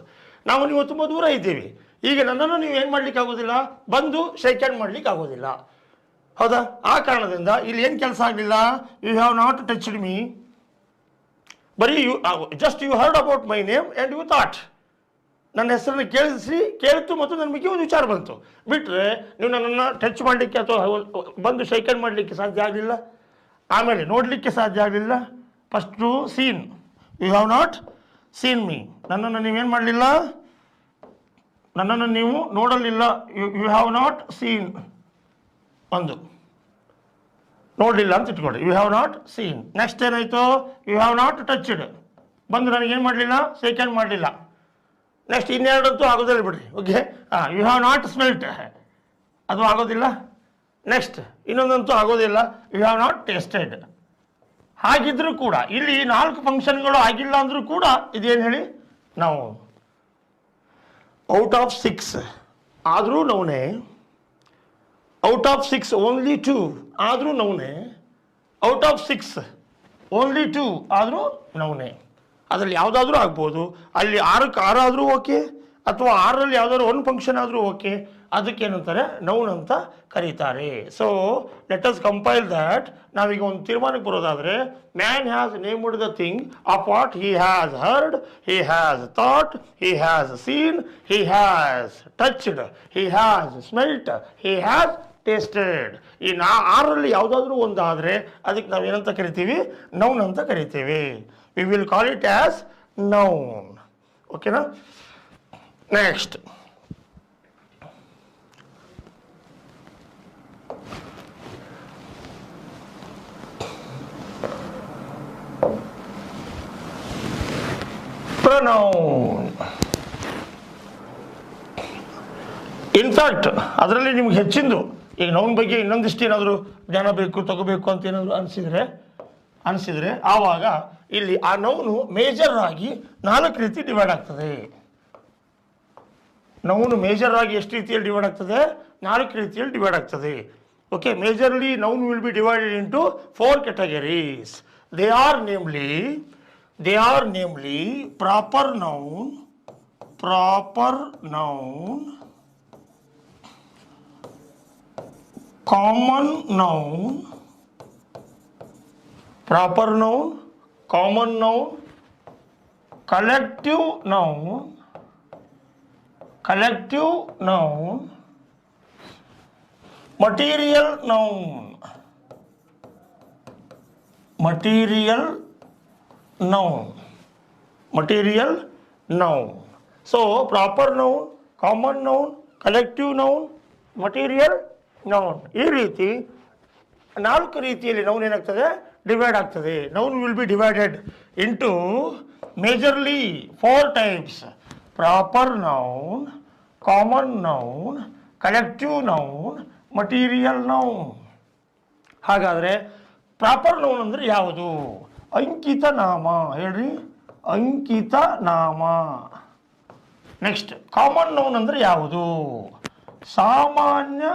ನೀವು ತುಂಬ ದೂರ ಇದ್ದೀವಿ. ಈಗ ನನ್ನನ್ನು ನೀವು ಏನು ಮಾಡಲಿಕ್ಕೆ ಆಗೋದಿಲ್ಲ, ಬಂದು ಶೇಕ್ ಹ್ಯಾಂಡ್ ಮಾಡಲಿಕ್ಕೆ ಆಗೋದಿಲ್ಲ. ಹೌದಾ? ಆ ಕಾರಣದಿಂದ ಇಲ್ಲಿ ಏನು ಕೆಲಸ ಆಗಲಿಲ್ಲ, you have not touched me, ಬರೀ just you heard about my name and you thought, ನನ್ನ ಹೆಸರನ್ನು ಕೇಳಿತು ಮತ್ತು ನನ್ನ ಬಗ್ಗೆ ಒಂದು ವಿಚಾರ ಬಂತು. ಬಿಟ್ಟರೆ ನೀವು ನನ್ನನ್ನು ಟಚ್ ಮಾಡಲಿಕ್ಕೆ ಅಥವಾ ಬಂದು ಶೇಕ್ ಹ್ಯಾಂಡ್ ಮಾಡಲಿಕ್ಕೆ ಸಾಧ್ಯ ಆಗಲಿಲ್ಲ. ಆಮೇಲೆ ನೋಡಲಿಕ್ಕೆ ಸಾಧ್ಯ ಆಗಲಿಲ್ಲ. First seen, you have not seen me, ನನ್ನನ್ನು ನೀವೇನು ಮಾಡಲಿಲ್ಲ, ನನ್ನನ್ನು ನೀವು ನೋಡಲಿಲ್ಲ. ಯು ಹ್ಯಾವ್ ನಾಟ್ ಸೀನ್, ಒಂದು ನೋಡಲಿಲ್ಲ ಅಂತ ಇಟ್ಕೊಳ್ಳಿ, you have not seen. Next ಏನಾಯಿತು, ಯು ಹ್ಯಾವ್ ನಾಟ್ ಟಚ್ಡ್, ಬಂದು ನನಗೇನು ಮಾಡಲಿಲ್ಲ, ಶೇಕ್ ಹ್ಯಾಂಡ್ ಮಾಡಲಿಲ್ಲ. ನೆಕ್ಸ್ಟ್ ಇನ್ನೆರಡಂತೂ ಆಗೋದಿಲ್ಲ ಬಿಡ್ರಿ. Okay, you have not smelt, ಅದು ಆಗೋದಿಲ್ಲ. ನೆಕ್ಸ್ಟ್ ಇನ್ನೊಂದಂತೂ ಆಗೋದಿಲ್ಲ, ಯು ಹ್ಯಾವ್ ನಾಟ್ ಟೇಸ್ಟೆಡ್. ಹಾಗಿದ್ರೂ ಕೂಡ ಇಲ್ಲಿ 4 ಫಂಕ್ಷನ್ಗಳು ಆಗಿಲ್ಲ ಅಂದರೂ ಕೂಡ ಇದೇನು ಹೇಳಿ, ನಾವು ಔಟ್ ಆಫ್ 6 ಆದರೂ ನೌನೇ, ಔಟ್ ಆಫ್ 6 ಓನ್ಲಿ 2 ಆದರೂ ನೌನೇ, ಔಟ್ ಆಫ್ 6 ಓನ್ಲಿ 2 ಆದರೂ ನೌನೇ. ಅದರಲ್ಲಿ ಯಾವುದಾದ್ರೂ ಆಗ್ಬೋದು. ಅಲ್ಲಿ 6ಕ್ಕೆ 6 ಆದರೂ ಓಕೆ, ಅಥವಾ 6ರಲ್ಲಿ ಯಾವುದಾದ್ರು ಒಂದು ಫಂಕ್ಷನ್ ಆದರೂ ಓಕೆ. ಅದಕ್ಕೇನಂತಾರೆ, ನೌನ್ ಅಂತ ಕರೀತಾರೆ. So let us compile that. ನಾವೀಗ ಒಂದು ತೀರ್ಮಾನಕ್ಕೆ ಬರೋದಾದರೆ, man has named the thing of what he has heard, he has thought, he has seen, he has touched, he has smelt, he has tasted. ಈ 6ರಲ್ಲಿ ಯಾವುದಾದ್ರೂ ಒಂದಾದರೆ ಅದಕ್ಕೆ ನಾವೇನಂತ ಕರಿತೀವಿ, ನೌನ್ ಅಂತ ಕರಿತೀವಿ. We will call it as noun. ಓಕೆನಾ? Next, pronoun. ಇನ್ಫ್ಯಾಕ್ಟ್ ಅದರಲ್ಲಿ ನಿಮ್ಗೆ ಹೆಚ್ಚಿಂದು ಈಗ ನೌನ್ ಬಗ್ಗೆ ಇನ್ನೊಂದಿಷ್ಟು ಏನಾದರೂ ಜ್ಞಾನ ಬೇಕು ತಗೋಬೇಕು ಅಂತ ಏನಾದರೂ ಅನಿಸಿದರೆ ಆವಾಗ ಇಲ್ಲಿ ಆ ನೌನು ಮೇಜರ್ ಆಗಿ 4 ರೀತಿ ಡಿವೈಡ್ ಆಗ್ತದೆ. ನೌನು ಮೇಜರ್ ಆಗಿ ಎಷ್ಟು ರೀತಿಯಲ್ಲಿ ಡಿವೈಡ್ ಆಗ್ತದೆ? 4 ರೀತಿಯಲ್ಲಿ ಡಿವೈಡ್ ಆಗ್ತದೆ. Okay, majorly noun will be divided into 4 categories. They are namely proper noun, common noun, collective noun, material noun. So proper noun, common noun, collective noun, material noun. ಈ ರೀತಿ 4 ರೀತಿಯಲ್ಲಿ noun ಏನಾಗ್ತದೆ? Divide ಆಗ್ತದೆ. Noun will be divided into majorly 4 types: proper noun, common noun, collective noun, material noun. ಹಾಗಾದರೆ proper noun ಅಂದರೆ ಯಾವುದು? ಅಂಕಿತ ನಾಮ. ಹೇಳ್ರಿ, ಅಂಕಿತ ನಾಮ. ನೆಕ್ಸ್ಟ್ ಕಾಮನ್ ನೌನ್ ಅಂದರೆ ಯಾವುದು? ಸಾಮಾನ್ಯ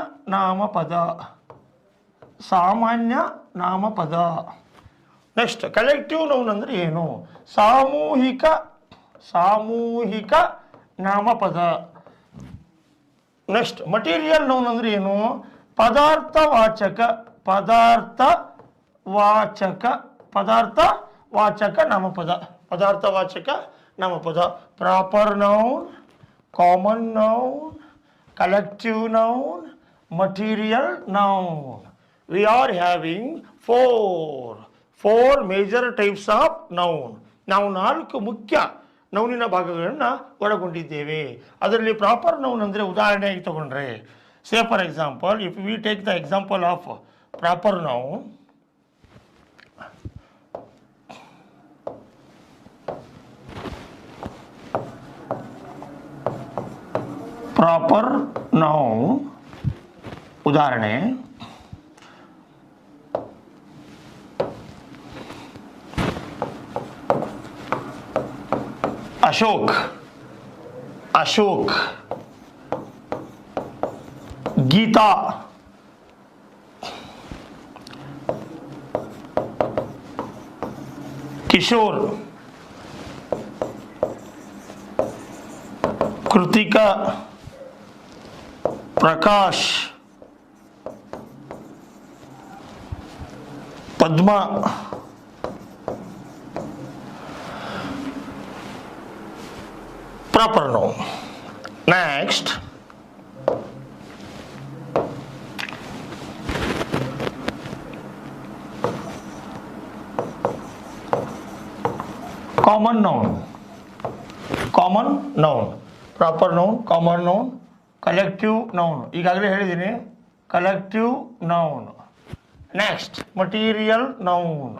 ನಾಮಪದ. ನೆಕ್ಸ್ಟ್ ಕಲೆಕ್ಟಿವ್ ನೌನ್ ಅಂದರೆ ಏನು? ಸಾಮೂಹಿಕ ನಾಮಪದ. ನೆಕ್ಸ್ಟ್ ಮಟೀರಿಯಲ್ ನೌನ್ ಅಂದರೆ ಏನು? ಪದಾರ್ಥವಾಚಕ ನಾಮಪದ. Proper noun, common noun, collective noun, material noun. We are having four major types of noun. ನಾವು 4 ಮುಖ್ಯ ನೌನಿನ ಭಾಗಗಳನ್ನು ಒಳಗೊಂಡಿದ್ದೇವೆ. ಅದರಲ್ಲಿ ಪ್ರಾಪರ್ ನೌನ್ ಅಂದರೆ ಉದಾಹರಣೆಯಾಗಿ ತಗೊಂಡ್ರೆ, say for example, if we take the example of proper noun, proper noun ಉದಾಹರಣೆ ಅಶೋಕ್, ಗೀತಾ, ಕಿಶೋರ್, ಕೃತಿಕಾ, ಪ್ರಕಾಶ್, ಪದ್ಮ, proper noun. Next, common noun. Proper noun, common noun, collective noun. ಈಗಾಗಲೇ ಹೇಳಿದ್ದೀನಿ, collective noun. Next, material noun.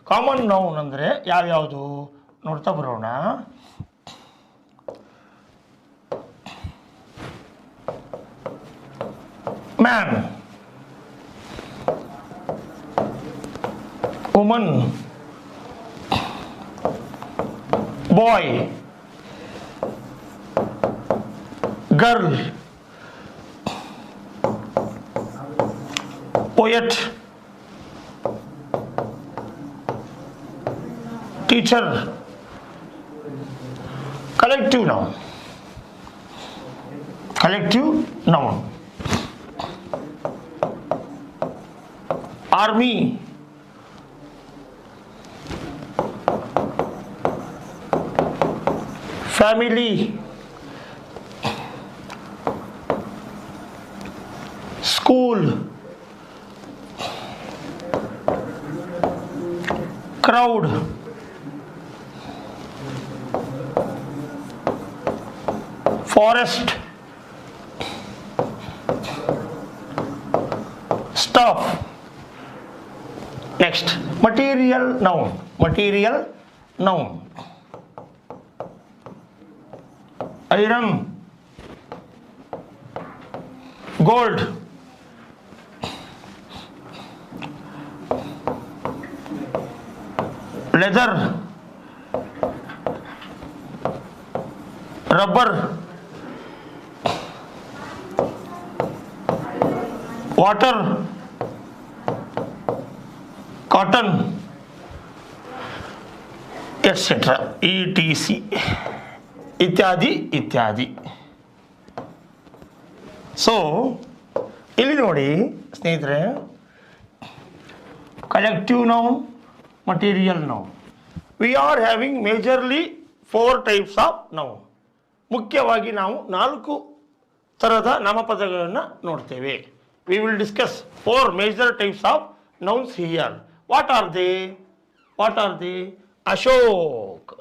Common noun ಅಂದರೆ ಯಾವ್ಯಾವುದು ನೋಡ್ತಾ ಬರೋಣ. Man, woman, boy, girl, poet, teacher. Collective noun. Army, family, school, crowd, forest, stuff. Next, material noun. noun. Iron, gold, leather, rubber, water, cotton, etc. etc. ಇತ್ಯಾದಿ ಇತ್ಯಾದಿ. So ಇಲ್ಲಿ ನೋಡಿ ಸ್ನೇಹಿತರೆ, collective noun, material noun. V are having majorly 4 types of noun. ಮುಖ್ಯವಾಗಿ ನಾವು 4 ಥರದ ನಾಮಪದಗಳನ್ನು ನೋಡ್ತೇವೆ. We will discuss 4 major types of nouns here. What are they? Ashok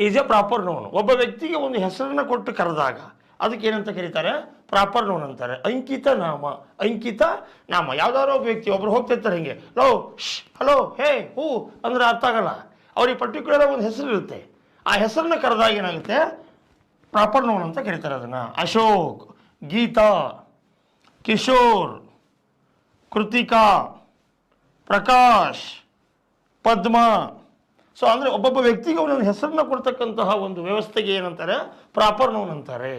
is A proper noun. ಒಬ್ಬ ವ್ಯಕ್ತಿಗೆ ಒಂದು ಹೆಸರನ್ನು ಕೊಟ್ಟು ಕರೆದಾಗ ಅದಕ್ಕೆ ಏನಂತ ಕರೀತಾರೆ? ಪ್ರಾಪರ್ ನೌನ್ ಅಂತಾರೆ. ಅಂಕಿತ ನಾಮ. ಯಾವ್ದಾದ್ರು ಒಬ್ಬ ವ್ಯಕ್ತಿ ಒಬ್ರು ಹೋಗ್ತಿರ್ತಾರೆ ಹಿಂಗೆ, ಲೋ ಹಲೋ ಹೇ ಹೂ ಅಂದ್ರೆ ಅರ್ಥ ಆಗಲ್ಲ. ಅವ್ರಿಗೆ ಪರ್ಟಿಕ್ಯುಲರ್ ಒಂದು ಹೆಸರು ಇರುತ್ತೆ. ಆ ಹೆಸರನ್ನ ಕರೆದಾಗ ಏನಾಗುತ್ತೆ? ಪ್ರಾಪರ್ ನೌನ್ ಅಂತ ಕರೀತಾರೆ ಅದನ್ನು. ಅಶೋಕ್, ಗೀತಾ, ಕಿಶೋರ್, ಕೃತಿಕಾ, ಪ್ರಕಾಶ್, ಪದ್ಮ. ಸೊ ಅಂದರೆ ಒಬ್ಬೊಬ್ಬ ವ್ಯಕ್ತಿಗೆ ಒಂದೊಂದು ಹೆಸರನ್ನ ಕೊಡ್ತಕ್ಕಂತಹ ಒಂದು ವ್ಯವಸ್ಥೆಗೆ ಏನಂತಾರೆ? ಪ್ರಾಪರ್ ನೌನ್ ಅಂತಾರೆ.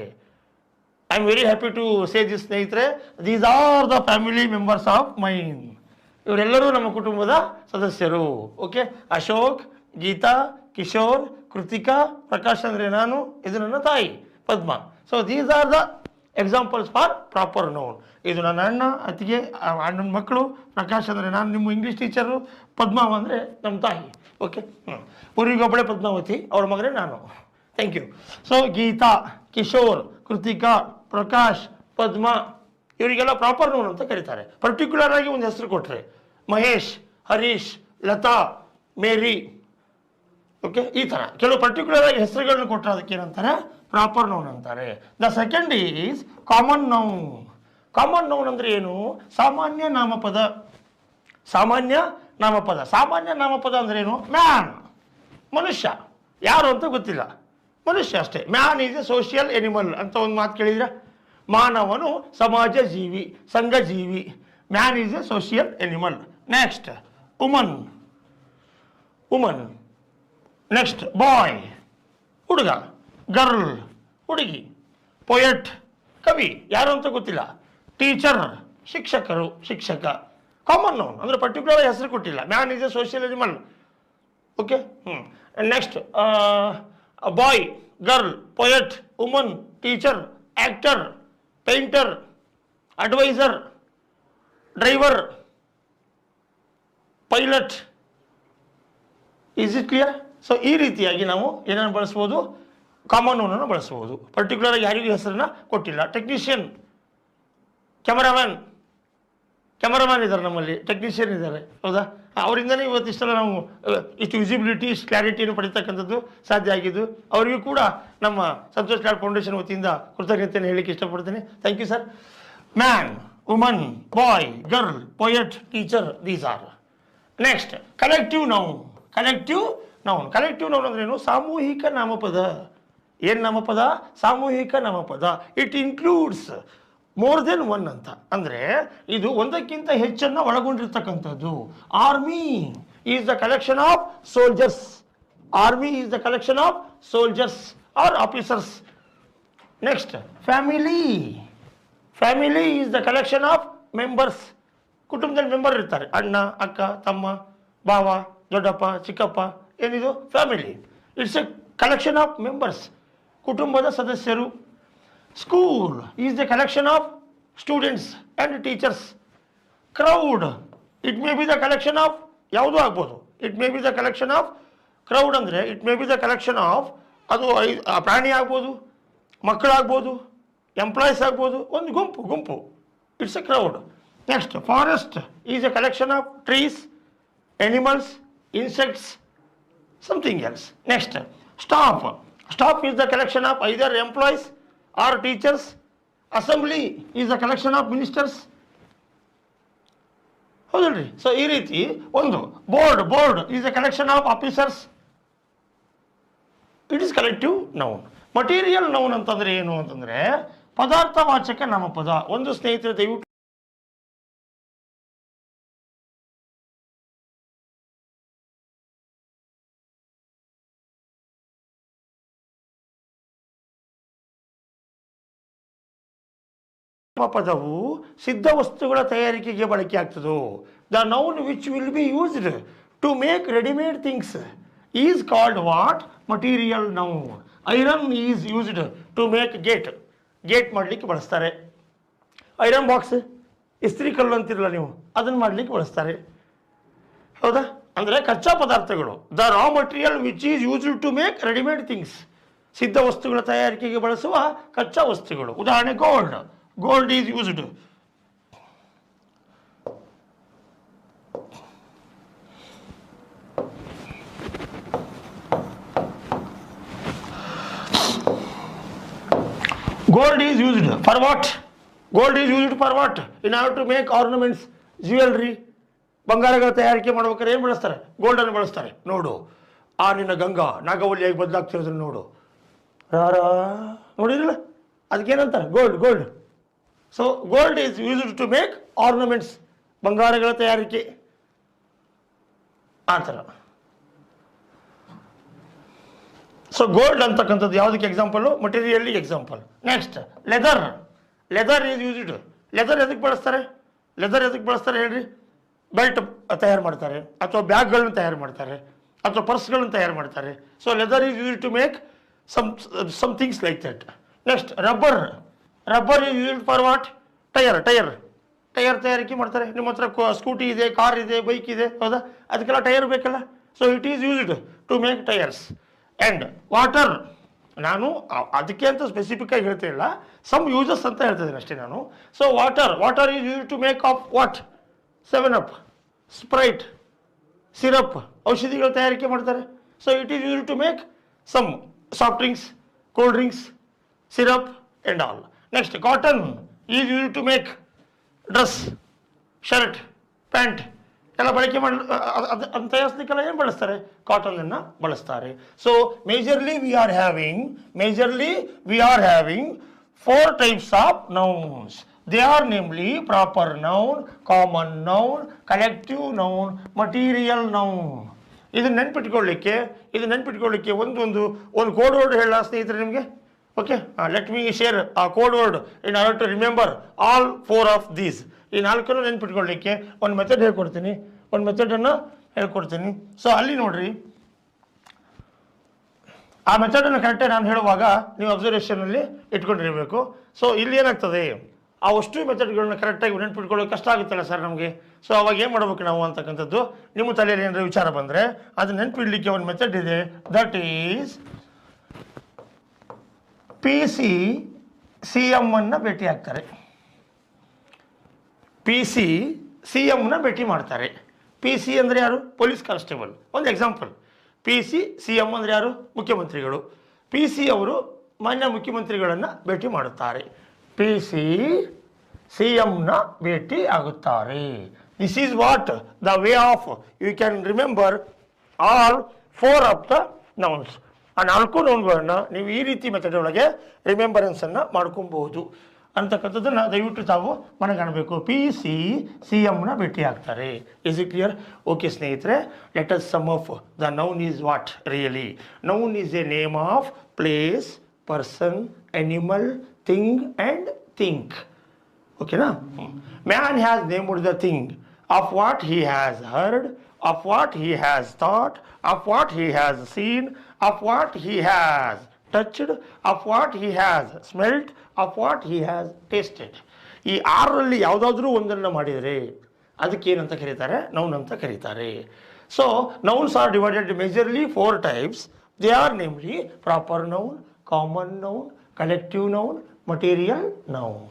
I am very happy to say this ಸ್ನೇಹಿತರೆ, these are the family members of mine. ಇವರೆಲ್ಲರೂ ನಮ್ಮ ಕುಟುಂಬದ ಸದಸ್ಯರು. ಓಕೆ, ಅಶೋಕ್, ಗೀತಾ, ಕಿಶೋರ್, ಕೃತಿಕಾ, ಪ್ರಕಾಶ್ ಅಂದರೆ ನಾನು, ಇದು ನನ್ನ ತಾಯಿ Padma. So these are the examples for proper noun. ಇದು ನನ್ನ ಅಣ್ಣ, ಅತ್ತಿಗೆ, ಅಣ್ಣನ ಮಕ್ಕಳು. ಪ್ರಕಾಶ್ ಅಂದರೆ ನಾನು, ನಿಮ್ಮ ಇಂಗ್ಲೀಷ್ ಟೀಚರು. ಪದ್ಮ ಅಂದರೆ ನಮ್ಮ ತಾಯಿ. ಓಕೆ, ಊರಿಗೊಬ್ಬಳೆ ಪದ್ಮಾವತಿ, ಅವಳ ಮಗನೇ ನಾನು. Thank you. So Geetha, Kishore, Krithika, Prakash, Padma, ಇವರಿಗೆಲ್ಲ ಪ್ರಾಪರ್ ನೌನ್ ಅಂತ ಕರೀತಾರೆ. ಪರ್ಟಿಕ್ಯುಲರ್ ಆಗಿ ಒಂದು ಹೆಸರು ಕೊಟ್ಟರೆ ಮಹೇಶ್, ಹರೀಶ್, ಲತಾ, ಮೇರಿ, ಓಕೆ, ಈ ಥರ ಕೆಲವು ಪರ್ಟಿಕ್ಯುಲರ್ ಆಗಿ ಹೆಸರುಗಳನ್ನು ಕೊಟ್ಟರೆ ಅದಕ್ಕೆ ಏನಂತಾರೆ? ಪ್ರಾಪರ್ ನೌನ್ ಅಂತಾರೆ. The second is common noun. Common noun ಅಂದರೆ ಏನು? ಸಾಮಾನ್ಯ ನಾಮಪದ. ಸಾಮಾನ್ಯ ನಾಮಪದ ಅಂದ್ರೆ ಏನು? ಮ್ಯಾನ್, ಮನುಷ್ಯ. ಯಾರು ಅಂತ ಗೊತ್ತಿಲ್ಲ, ಮನುಷ್ಯ ಅಷ್ಟೇ. Man is a social animal ಅಂತ ಒಂದು ಮಾತು ಕೇಳಿದ್ರೆ, ಮಾನವನು ಸಮಾಜ ಜೀವಿ, ಸಂಘ ಜೀವಿ. Man is a social animal. Next woman. Next boy, ಹುಡುಗ. ಗರ್ಲ್, ಹುಡುಗಿ. ಪೊಯೆಟ್, ಕವಿ. ಯಾರು ಅಂತ ಗೊತ್ತಿಲ್ಲ. ಟೀಚರ್, ಶಿಕ್ಷಕ. ಕಾಮನ್ ನೌನ್ ಅಂದರೆ ಪರ್ಟಿಕ್ಯುಲರ್ ಹೆಸರು ಕೊಟ್ಟಿಲ್ಲ. Man is a social animal. Okay, next boy, girl, poet, woman, teacher, actor, painter, adviser, driver, pilot. Is it clear? So ಈ ರೀತಿಯಾಗಿ ನಾವು ಏನನ್ನು ಬಳಸ್ಬೋದು? ಕಾಮನ್ ನೌನನ್ನು ಬಳಸ್ಬೋದು. ಪರ್ಟಿಕ್ಯುಲರ್ ಆಗಿ ಯಾರಿಗೂ ಹೆಸರನ್ನ ಕೊಟ್ಟಿಲ್ಲ. ಟೆಕ್ನಿಷಿಯನ್, ಕ್ಯಾಮರಾಮ್ಯಾನ್ ಇದ್ದಾರೆ ನಮ್ಮಲ್ಲಿ, ಟೆಕ್ನಿಷಿಯನ್ ಇದ್ದಾರೆ, ಹೌದಾ? ಅವರಿಂದನೇ ಇವತ್ತಿಷ್ಟೆಲ್ಲ ನಾವು ಇಷ್ಟು ವಿಸಿಬಿಲಿಟಿ, ಇಷ್ಟು ಕ್ಲಾರಿಟಿಯನ್ನು ಪಡಿತಕ್ಕಂಥದ್ದು ಸಾಧ್ಯ ಆಗಿದ್ದು. ಅವರಿಗೂ ಕೂಡ ನಮ್ಮ ಸಂತೋಷ್ ಲಾಡ್ ಫೌಂಡೇಶನ್ ವತಿಯಿಂದ ಕೃತಜ್ಞತೆಯನ್ನು ಹೇಳಲಿಕ್ಕೆ ಇಷ್ಟಪಡ್ತೇನೆ. Thank you sir. Man, woman, boy, girl, poet, teacher, these are. Next collective noun. Collective noun ಅಂದ್ರೆ ಏನು? ಸಾಮೂಹಿಕ ನಾಮಪದ. ಏನು ನಾಮಪದ? ಸಾಮೂಹಿಕ ನಾಮಪದ. It includes more than one ಅಂತ. ಅಂದರೆ ಇದು ಒಂದಕ್ಕಿಂತ ಹೆಚ್ಚನ್ನು ಒಳಗೊಂಡಿರ್ತಕ್ಕಂಥದ್ದು. Army is the collection of soldiers. Or officers. Next family is the collection of members. ಕುಟುಂಬದಲ್ಲಿ ಮೆಂಬರ್ ಇರ್ತಾರೆ, ಅಣ್ಣ, ಅಕ್ಕ, ತಮ್ಮ, ಭಾವ, ದೊಡ್ಡಪ್ಪ, ಚಿಕ್ಕಪ್ಪ. ಏನಿದು? Family. It's a collection of members, ಕುಟುಂಬದ ಸದಸ್ಯರು. School is the collection of students and teachers. Crowd, it may be the collection of ಯಾವುದೂ ಆಗ್ಬೋದು. ಇಟ್ ಮೇ ಬಿ ದ ಕಲೆಕ್ಷನ್ ಆಫ್ ಕ್ರೌಡ್ ಅಂದರೆ it may be the collection of, ಅದು ಪ್ರಾಣಿ ಆಗ್ಬೋದು, ಮಕ್ಕಳಾಗ್ಬೋದು, ಎಂಪ್ಲಾಯೀಸ್ ಆಗ್ಬೋದು, ಒಂದು ಗುಂಪು. It's a crowd. Next forest is a collection of trees, animals, insects, something else. Next, staff is the collection of either employees or teachers. Assembly is the collection of ministers. ಹೌದಲ್ರಿ? So ಈ ರೀತಿ ಒಂದು board is a collection of officers, it is collective noun. Material noun ಅಂತಂದ್ರೆ ಏನು ಅಂತಂದ್ರೆ ಪದಾರ್ಥವಾಚಕ ನಾಮಪದ. ಒಂದು ಸ್ನೇಹಿತರೆ ದಯವಿಟ್ಟು ಪದವು ಸಿದ್ಧ ವಸ್ತುಗಳ ತಯಾರಿಕೆಗೆ ಬಳಕೆ ಆಗ್ತದೋ. The noun which will be used to make readymade things is called what? Material noun. Iron is used to make gate ಮಾಡಲಿಕ್ಕೆ ಬಳಸ್ತಾರೆ. ಐರನ್ ಬಾಕ್ಸ್, ಇಸ್ತ್ರಿ ಕಲ್ಲು ಅಂತಿರಲ್ಲ ನೀವು, ಅದನ್ನು ಮಾಡಲಿಕ್ಕೆ ಬಳಸ್ತಾರೆ. ಹೌದಾ? ಅಂದರೆ ಕಚ್ಚಾ ಪದಾರ್ಥಗಳು. The raw material which is used to make readymade things, ಸಿದ್ಧ ವಸ್ತುಗಳ ತಯಾರಿಕೆಗೆ ಬಳಸುವ ಕಚ್ಚಾ ವಸ್ತುಗಳು. ಉದಾಹರಣೆ gold is used. Gold is used for what? Gold is used for what? In order to make ornaments, jewelry. ಬಂಗಾರಗಳ ತಯಾರಿಕೆ ಮಾಡ್ಬೇಕಾದ್ರೆ ಏನು ಬಳಸ್ತಾರೆ? ಗೋಲ್ಡನ್ನು ಬಳಸ್ತಾರೆ. ನೋಡು ಆ ನಿನ್ನ ಗಂಗಾ ನಾಗವಲ್ಲಿಯಾಗಿ ಬದಲಾಗ್ತಿರೋದನ್ನು ನೋಡು. ನೋಡಿದ್ರಲ್ಲ, ಅದಕ್ಕೇನಂತಾರೆ? Gold. So gold is used to make ornaments, ಬಂಗಾರಗಳ ತಯಾರಿಕೆ ಆ ಥರ. ಸೊ ಗೋಲ್ಡ್ ಅಂತಕ್ಕಂಥದ್ದು ಯಾವುದಕ್ಕೆ ಎಕ್ಸಾಂಪಲು? ಮಟೀರಿಯಲ್ಗೆ example. Next leather is used. Leather ಎದಕ್ಕೆ ಬಳಸ್ತಾರೆ ಹೇಳ್ರಿ? ಬೆಲ್ಟ್ ತಯಾರು ಮಾಡ್ತಾರೆ, ಅಥವಾ ಬ್ಯಾಗ್ಗಳನ್ನ ತಯಾರು ಮಾಡ್ತಾರೆ, ಅಥವಾ ಪರ್ಸ್ಗಳನ್ನ ತಯಾರು ಮಾಡ್ತಾರೆ. So leather is used to make some things like that. Next rubber is used for what? Tyre ತಯಾರಿಕೆ ಮಾಡ್ತಾರೆ. ನಿಮ್ಮ ಹತ್ರ ಸ್ಕೂಟಿ ಇದೆ, ಕಾರ್ ಇದೆ, ಬೈಕ್ ಇದೆ, ಹೌದಾ? ಅದಕ್ಕೆಲ್ಲ ಟೈರ್ ಬೇಕಲ್ಲ. So it is used to make tyres. And water, ನಾನು ಅದಕ್ಕೆ ಅಂತ ಸ್ಪೆಸಿಫಿಕ್ ಆಗಿ ಹೇಳ್ತಿಲ್ಲ, ಸಮ್ ಯೂಸಸ್ ಅಂತ ಹೇಳ್ತಿದ್ದೀನಿ ಅಷ್ಟೇ ನಾನು. So water is use to make of what? 7up, Sprite, syrup, ಔಷಧಿಗಳ ತಯಾರಿಕೆ ಮಾಡ್ತಾರೆ. So it is use to make some soft drinks, cold drinks, syrup and all. Next cotton is use to make dress, shirt, pant ಎಲ್ಲ ಬಳಕೆ ಮಾಡಿ ಅದನ್ನು ತಯಾರಿಸಲಿಕ್ಕೆಲ್ಲ ಏನು ಬಳಸ್ತಾರೆ? ಕಾಟನನ್ನು ಬಳಸ್ತಾರೆ. So majorly we are having 4 types of nouns. They are namely proper noun, common noun, collective noun, material noun. ಇದನ್ನು ನೆನ್ಪಿಟ್ಕೊಳ್ಳಿಕ್ಕೆ ಒಂದು ಕೋಡ್ ವರ್ಡ್ ಹೇಳ ಸ್ನೇಹಿತರೆ ನಿಮಗೆ. Okay, let me share a code word in order to remember all 4 of these. ಈ 4 ನೆನ್ಪಿಟ್ಕೊಳ್ಳಿಕ್ಕೆ ಒಂದು method ಹೇಳ್ಕೊಡ್ತೀನಿ. So ಅಲ್ಲಿ ನೋಡ್ರಿ, ಆ ಮೆಥಡನ್ನು ಕರೆಕ್ಟಾಗಿ ನಾನು ಹೇಳುವಾಗ ನೀವು ಅಬ್ಸರ್ವೇಷನಲ್ಲಿ ಇಟ್ಕೊಂಡಿರಬೇಕು. ಸೊ ಇಲ್ಲಿ ಏನಾಗ್ತದೆ, ಆ ಅಷ್ಟು ಮೆಥಡ್ಗಳನ್ನ ಕರೆಕ್ಟಾಗಿ ನೆನ್ಪಿಟ್ಕೊಳ್ಳೋಕೆ ಕಷ್ಟ ಆಗುತ್ತಲ್ಲ ಸರ್ ನಮಗೆ. ಸೊ ಅವಾಗ ಏನು ಮಾಡಬೇಕು ನಾವು ಅಂತಕ್ಕಂಥದ್ದು ನಿಮ್ಮ ತಲೆಯಲ್ಲಿ ಏನಾದರೂ ವಿಚಾರ ಬಂದರೆ ಅದು ನೆನ್ಪಿಡ್ಲಿಕ್ಕೆ ಒಂದು ಮೆಥಡ್ ಇದೆ. ದಟ್ ಈಸ್ PC-CM ಭೇಟಿ ಆಗ್ತಾರೆ. PC-CM ಭೇಟಿ ಮಾಡ್ತಾರೆ. PC ಅಂದರೆ ಯಾರು? Police constable. ಒಂದು ಎಕ್ಸಾಂಪಲ್, PC-CM ಅಂದರೆ ಯಾರು? ಮುಖ್ಯಮಂತ್ರಿಗಳು. PC ಅವರು ಮಾನ್ಯ ಮುಖ್ಯಮಂತ್ರಿಗಳನ್ನು ಭೇಟಿ ಮಾಡುತ್ತಾರೆ. PC-CM ಭೇಟಿ ಆಗುತ್ತಾರೆ. This is what the way of you can remember all 4 of the nouns. ಆ 4 ನೌನ್ಗಳನ್ನು ನೀವು ಈ ರೀತಿ ಮೆಥಡ್ ಒಳಗೆ ರಿಮೆಂಬರೆನ್ಸನ್ನು ಮಾಡ್ಕೊಬಹುದು ಅಂತಕ್ಕಂಥದ್ದನ್ನು ದಯವಿಟ್ಟು ತಾವು ಮನಗಾಣಬೇಕು. PC-CM ಭೇಟಿ ಆಗ್ತಾರೆ. Is it clear? ಓಕೆ ಸ್ನೇಹಿತರೆ, let us some of the noun is what really. Noun is a name of place, person, animal, thing and think. ಓಕೆನಾ? Man has named the thing of what he has heard, of what he has thought, of what he has seen, of what he has touched, of what he has smelt, of what he has tasted. ಈ 6ರಲ್ಲಿ ಯಾವುದಾದ್ರೂ ಒಂದನ್ನು ಮಾಡಿದರೆ ಅದಕ್ಕೆ ಏನಂತ ಕರೀತಾರೆ? Noun ಅಂತ ಕರೀತಾರೆ. So nouns are divided majorly 4 types. They are namely proper noun, common noun, collective noun, material noun.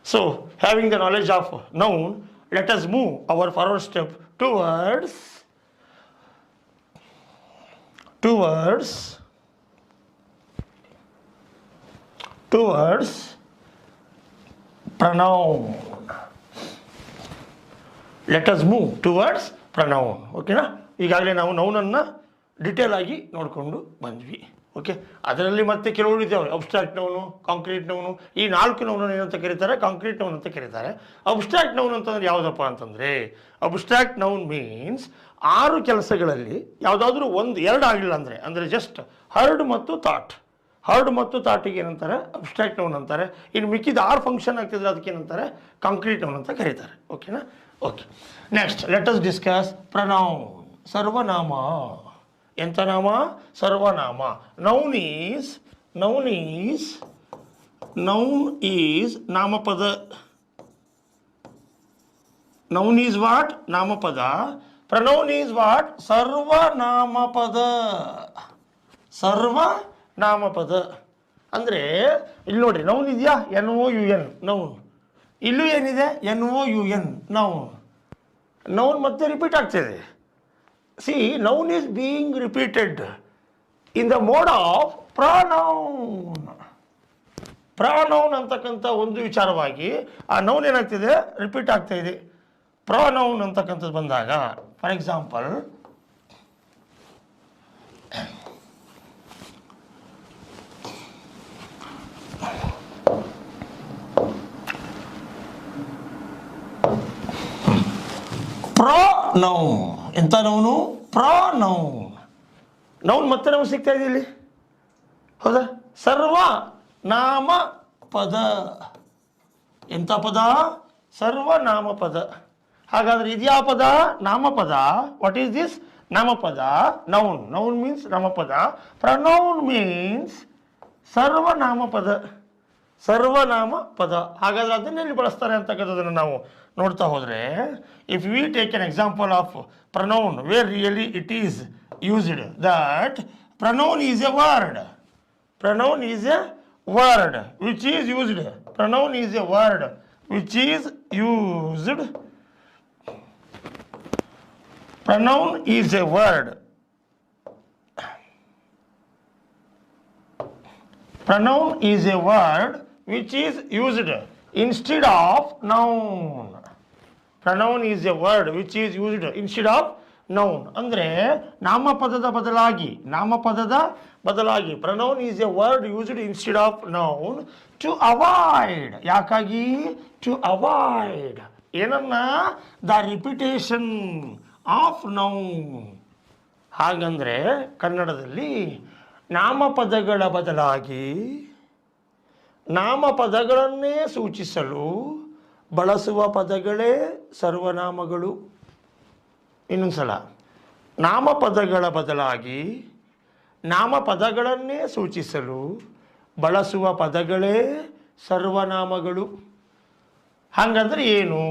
So having the knowledge of noun, let us move our forward step towards pronoun. Let us move towards pronoun. ಓಕೆನಾ? ಈಗಾಗಲೇ ನಾವು ನೌನನ್ನು detail ಆಗಿ ನೋಡಿಕೊಂಡು ಬಂದ್ವಿ. Okay, ಅದರಲ್ಲಿ ಮತ್ತೆ ಕೆಲವರು ಇದ್ದಾವೆ. Abstract noun, concrete noun. ಈ 4 ನೌನನ್ನು ಏನಂತ ಕರೀತಾರೆ? ಕಾಂಕ್ರೀಟ್ ನೌನ್ ಅಂತ ಕರೀತಾರೆ. ಅಬ್ಸ್ಟ್ರಾಕ್ಟ್ ನೌನ್ ಅಂತಂದ್ರೆ ಯಾವುದಪ್ಪ ಅಂತಂದರೆ, ಅಬ್ಸ್ಟ್ರಾಕ್ಟ್ ನೌನ್ ಮೀನ್ಸ್ 6 ಕೆಲಸಗಳಲ್ಲಿ ಯಾವುದಾದ್ರೂ 1-2 ಆಗಿಲ್ಲ ಅಂದರೆ ಜಸ್ಟ್ ಹರ್ಡ್ ಮತ್ತು ಥಾಟ್. ಹರ್ಡ್ ಮತ್ತು ಥಾಟಿಗೆ ಏನಂತಾರೆ? ಅಬ್ಸ್ಟ್ರಾಕ್ಟ್ ನೌನ್ ಅಂತಾರೆ. ಇನ್ನು ಮಿಕ್ಕಿದ 6 ಫಂಕ್ಷನ್ ಆಗ್ತಿದ್ರೆ ಅದಕ್ಕೆ ಏನಂತಾರೆ? ಕಾಂಕ್ರೀಟ್ ನೌನ್ ಅಂತ ಕರೀತಾರೆ. ಓಕೆನಾ? Okay, next let us discuss pronoun. ಸರ್ವನಾಮ. ಎಂಥ ನಾಮ? ಸರ್ವನಾಮ. ನೌನ್ ಈಸ್ ನಾಮಪದ. Noun is what? ನಾಮಪದ. Pronoun is what? ಸರ್ವನಾಮಪದ. ಸರ್ವನಾಮಪದ ಅಂದರೆ ಇಲ್ಲಿ ನೋಡ್ರಿ, ನೌನ್ ಇದೆಯಾ? NOUN noun. ಇಲ್ಲೂ ಏನಿದೆ? NOUN noun. ನೌನ್ ಮತ್ತೆ ರಿಪೀಟ್ ಆಗ್ತಿದೆ. See, noun is being repeated in the mode of pronoun. Pronoun ಅಂತಕ್ಕಂಥ ಒಂದು ವಿಚಾರವಾಗಿ ಆ ನೌನ್ ಏನಾಗ್ತಿದೆ? ರಿಪೀಟ್ ಆಗ್ತಾ ಇದೆ. ಪ್ರನೌನ್ ಅಂತಕ್ಕಂಥದ್ದು ಬಂದಾಗ, ಫಾರ್ ಎಕ್ಸಾಂಪಲ್, ಪ್ರನೌನ್. ಎಂಥ ನೌನು? ಪ್ರನೌನ್. ನೌನ್ ಮತ್ತೆ ನಮ್ಗೆ ಸಿಗ್ತಾ ಇದೆ ಇಲ್ಲಿ, ಹೌದಾ? ಸರ್ವ ನಾಮ ಪದ. ಎಂಥ ಪದ? ಸರ್ವನಾಮಪದ. ಹಾಗಾದ್ರೆ ಇದ್ಯಾ ಪದ? ನಾಮಪದ. What is this? ನಾಮಪದ. ನೌನ್. ನೌನ್ ಮೀನ್ಸ್ ನಾಮಪದ. ಪ್ರನೌನ್ ಮೀನ್ಸ್ ಸರ್ವನಾಮಪದ. ಸರ್ವನಾಮ ಪದ. ಹಾಗಾದ್ರೆ ಅದನ್ನೆಲ್ಲಿ ಬಳಸ್ತಾರೆ ಅಂತಕ್ಕಂಥದ್ದನ್ನು ನಾವು ನೋಡ್ತಾ ಹೋದರೆ, if we take an example of pronoun where really it is used, that pronoun is a word. Pronoun is a word which is used. Pronoun is a word which is used. Pronoun is a word. Pronoun is a word which is used instead of noun. Pronoun is a word which is used instead of noun. ಅಂದರೆ ನಾಮಪದದ ಬದಲಾಗಿ pronoun is a word used instead of noun to avoid. ಯಾಕಾಗಿ? To avoid ಏನನ್ನ? The repetition of noun. ಹಾಗಂದ್ರೆ ಕನ್ನಡದಲ್ಲಿ ನಾಮಪದಗಳ ಬದಲಾಗಿ ನಾಮಪದಗಳನ್ನೇ ಸೂಚಿಸಲು ಬಳಸುವ ಪದಗಳೇ ಸರ್ವನಾಮಗಳು. ಇನ್ನೊಂದ್ಸಲ, ನಾಮಪದಗಳ ಬದಲಾಗಿ ನಾಮಪದಗಳನ್ನೇ ಸೂಚಿಸಲು ಬಳಸುವ ಪದಗಳೇ ಸರ್ವನಾಮಗಳು. ಹಾಗಂದ್ರೆ ಏನು?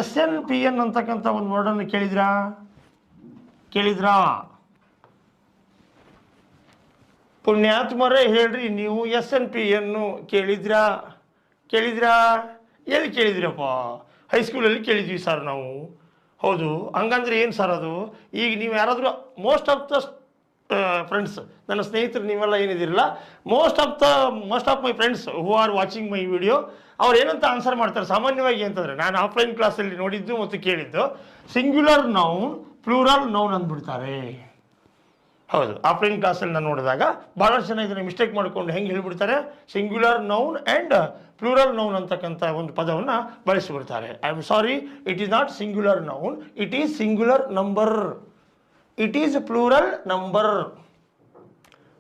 SNPN ಅಂತಕ್ಕಂಥ ಒಂದು ವರ್ಡನ್ನು ಕೇಳಿದ್ರಾ? ಪುಣ್ಯಾತ್ಮರೇ ಹೇಳ್ರಿ, ನೀವು SNPN ಕೇಳಿದ್ರಾ? ಎಲ್ಲಿ ಕೇಳಿದ್ರಪ್ಪ? ಹೈಸ್ಕೂಲಲ್ಲಿ ಕೇಳಿದ್ವಿ ಸರ್ ನಾವು. ಹೌದು, ಹಂಗಂದ್ರೆ ಏನು ಸರ್ ಅದು? ಈಗ ನೀವು ಯಾರಾದರೂ ಮೋಸ್ಟ್ ಆಫ್ ದ ಫ್ರೆಂಡ್ಸ್, ನನ್ನ ಸ್ನೇಹಿತರು ನೀವೆಲ್ಲ ಏನಿದಿರಲ್ಲ, most of my friends who are watching my video, ಅವ್ರು ಏನಂತ ಆನ್ಸರ್ ಮಾಡ್ತಾರೆ ಸಾಮಾನ್ಯವಾಗಿ ಅಂತಂದರೆ, ನಾನು ಆಫ್ಲೈನ್ ಕ್ಲಾಸಲ್ಲಿ ನೋಡಿದ್ದು ಮತ್ತು ಕೇಳಿದ್ದು, ಸಿಂಗ್ಯುಲರ್ ನೌನ್ ಪ್ಲೂರಲ್ ನೌನ್ ಅಂದ್ಬಿಡ್ತಾರೆ. ಹೌದು, ಆಫ್ಲೈನ್ ಕ್ಲಾಸಲ್ಲಿ ನಾನು ನೋಡಿದಾಗ ಭಾಳಷ್ಟು ಜನ ಇದನ್ನು ಮಿಸ್ಟೇಕ್ ಮಾಡಿಕೊಂಡು ಹೆಂಗೆ ಹೇಳಿಬಿಡ್ತಾರೆ, singular noun and plural noun ಅಂತಕ್ಕಂಥ ಒಂದು ಪದವನ್ನು ಬಳಸಿಬಿಡ್ತಾರೆ. I am sorry, it is not singular noun, it is singular number, it is plural number.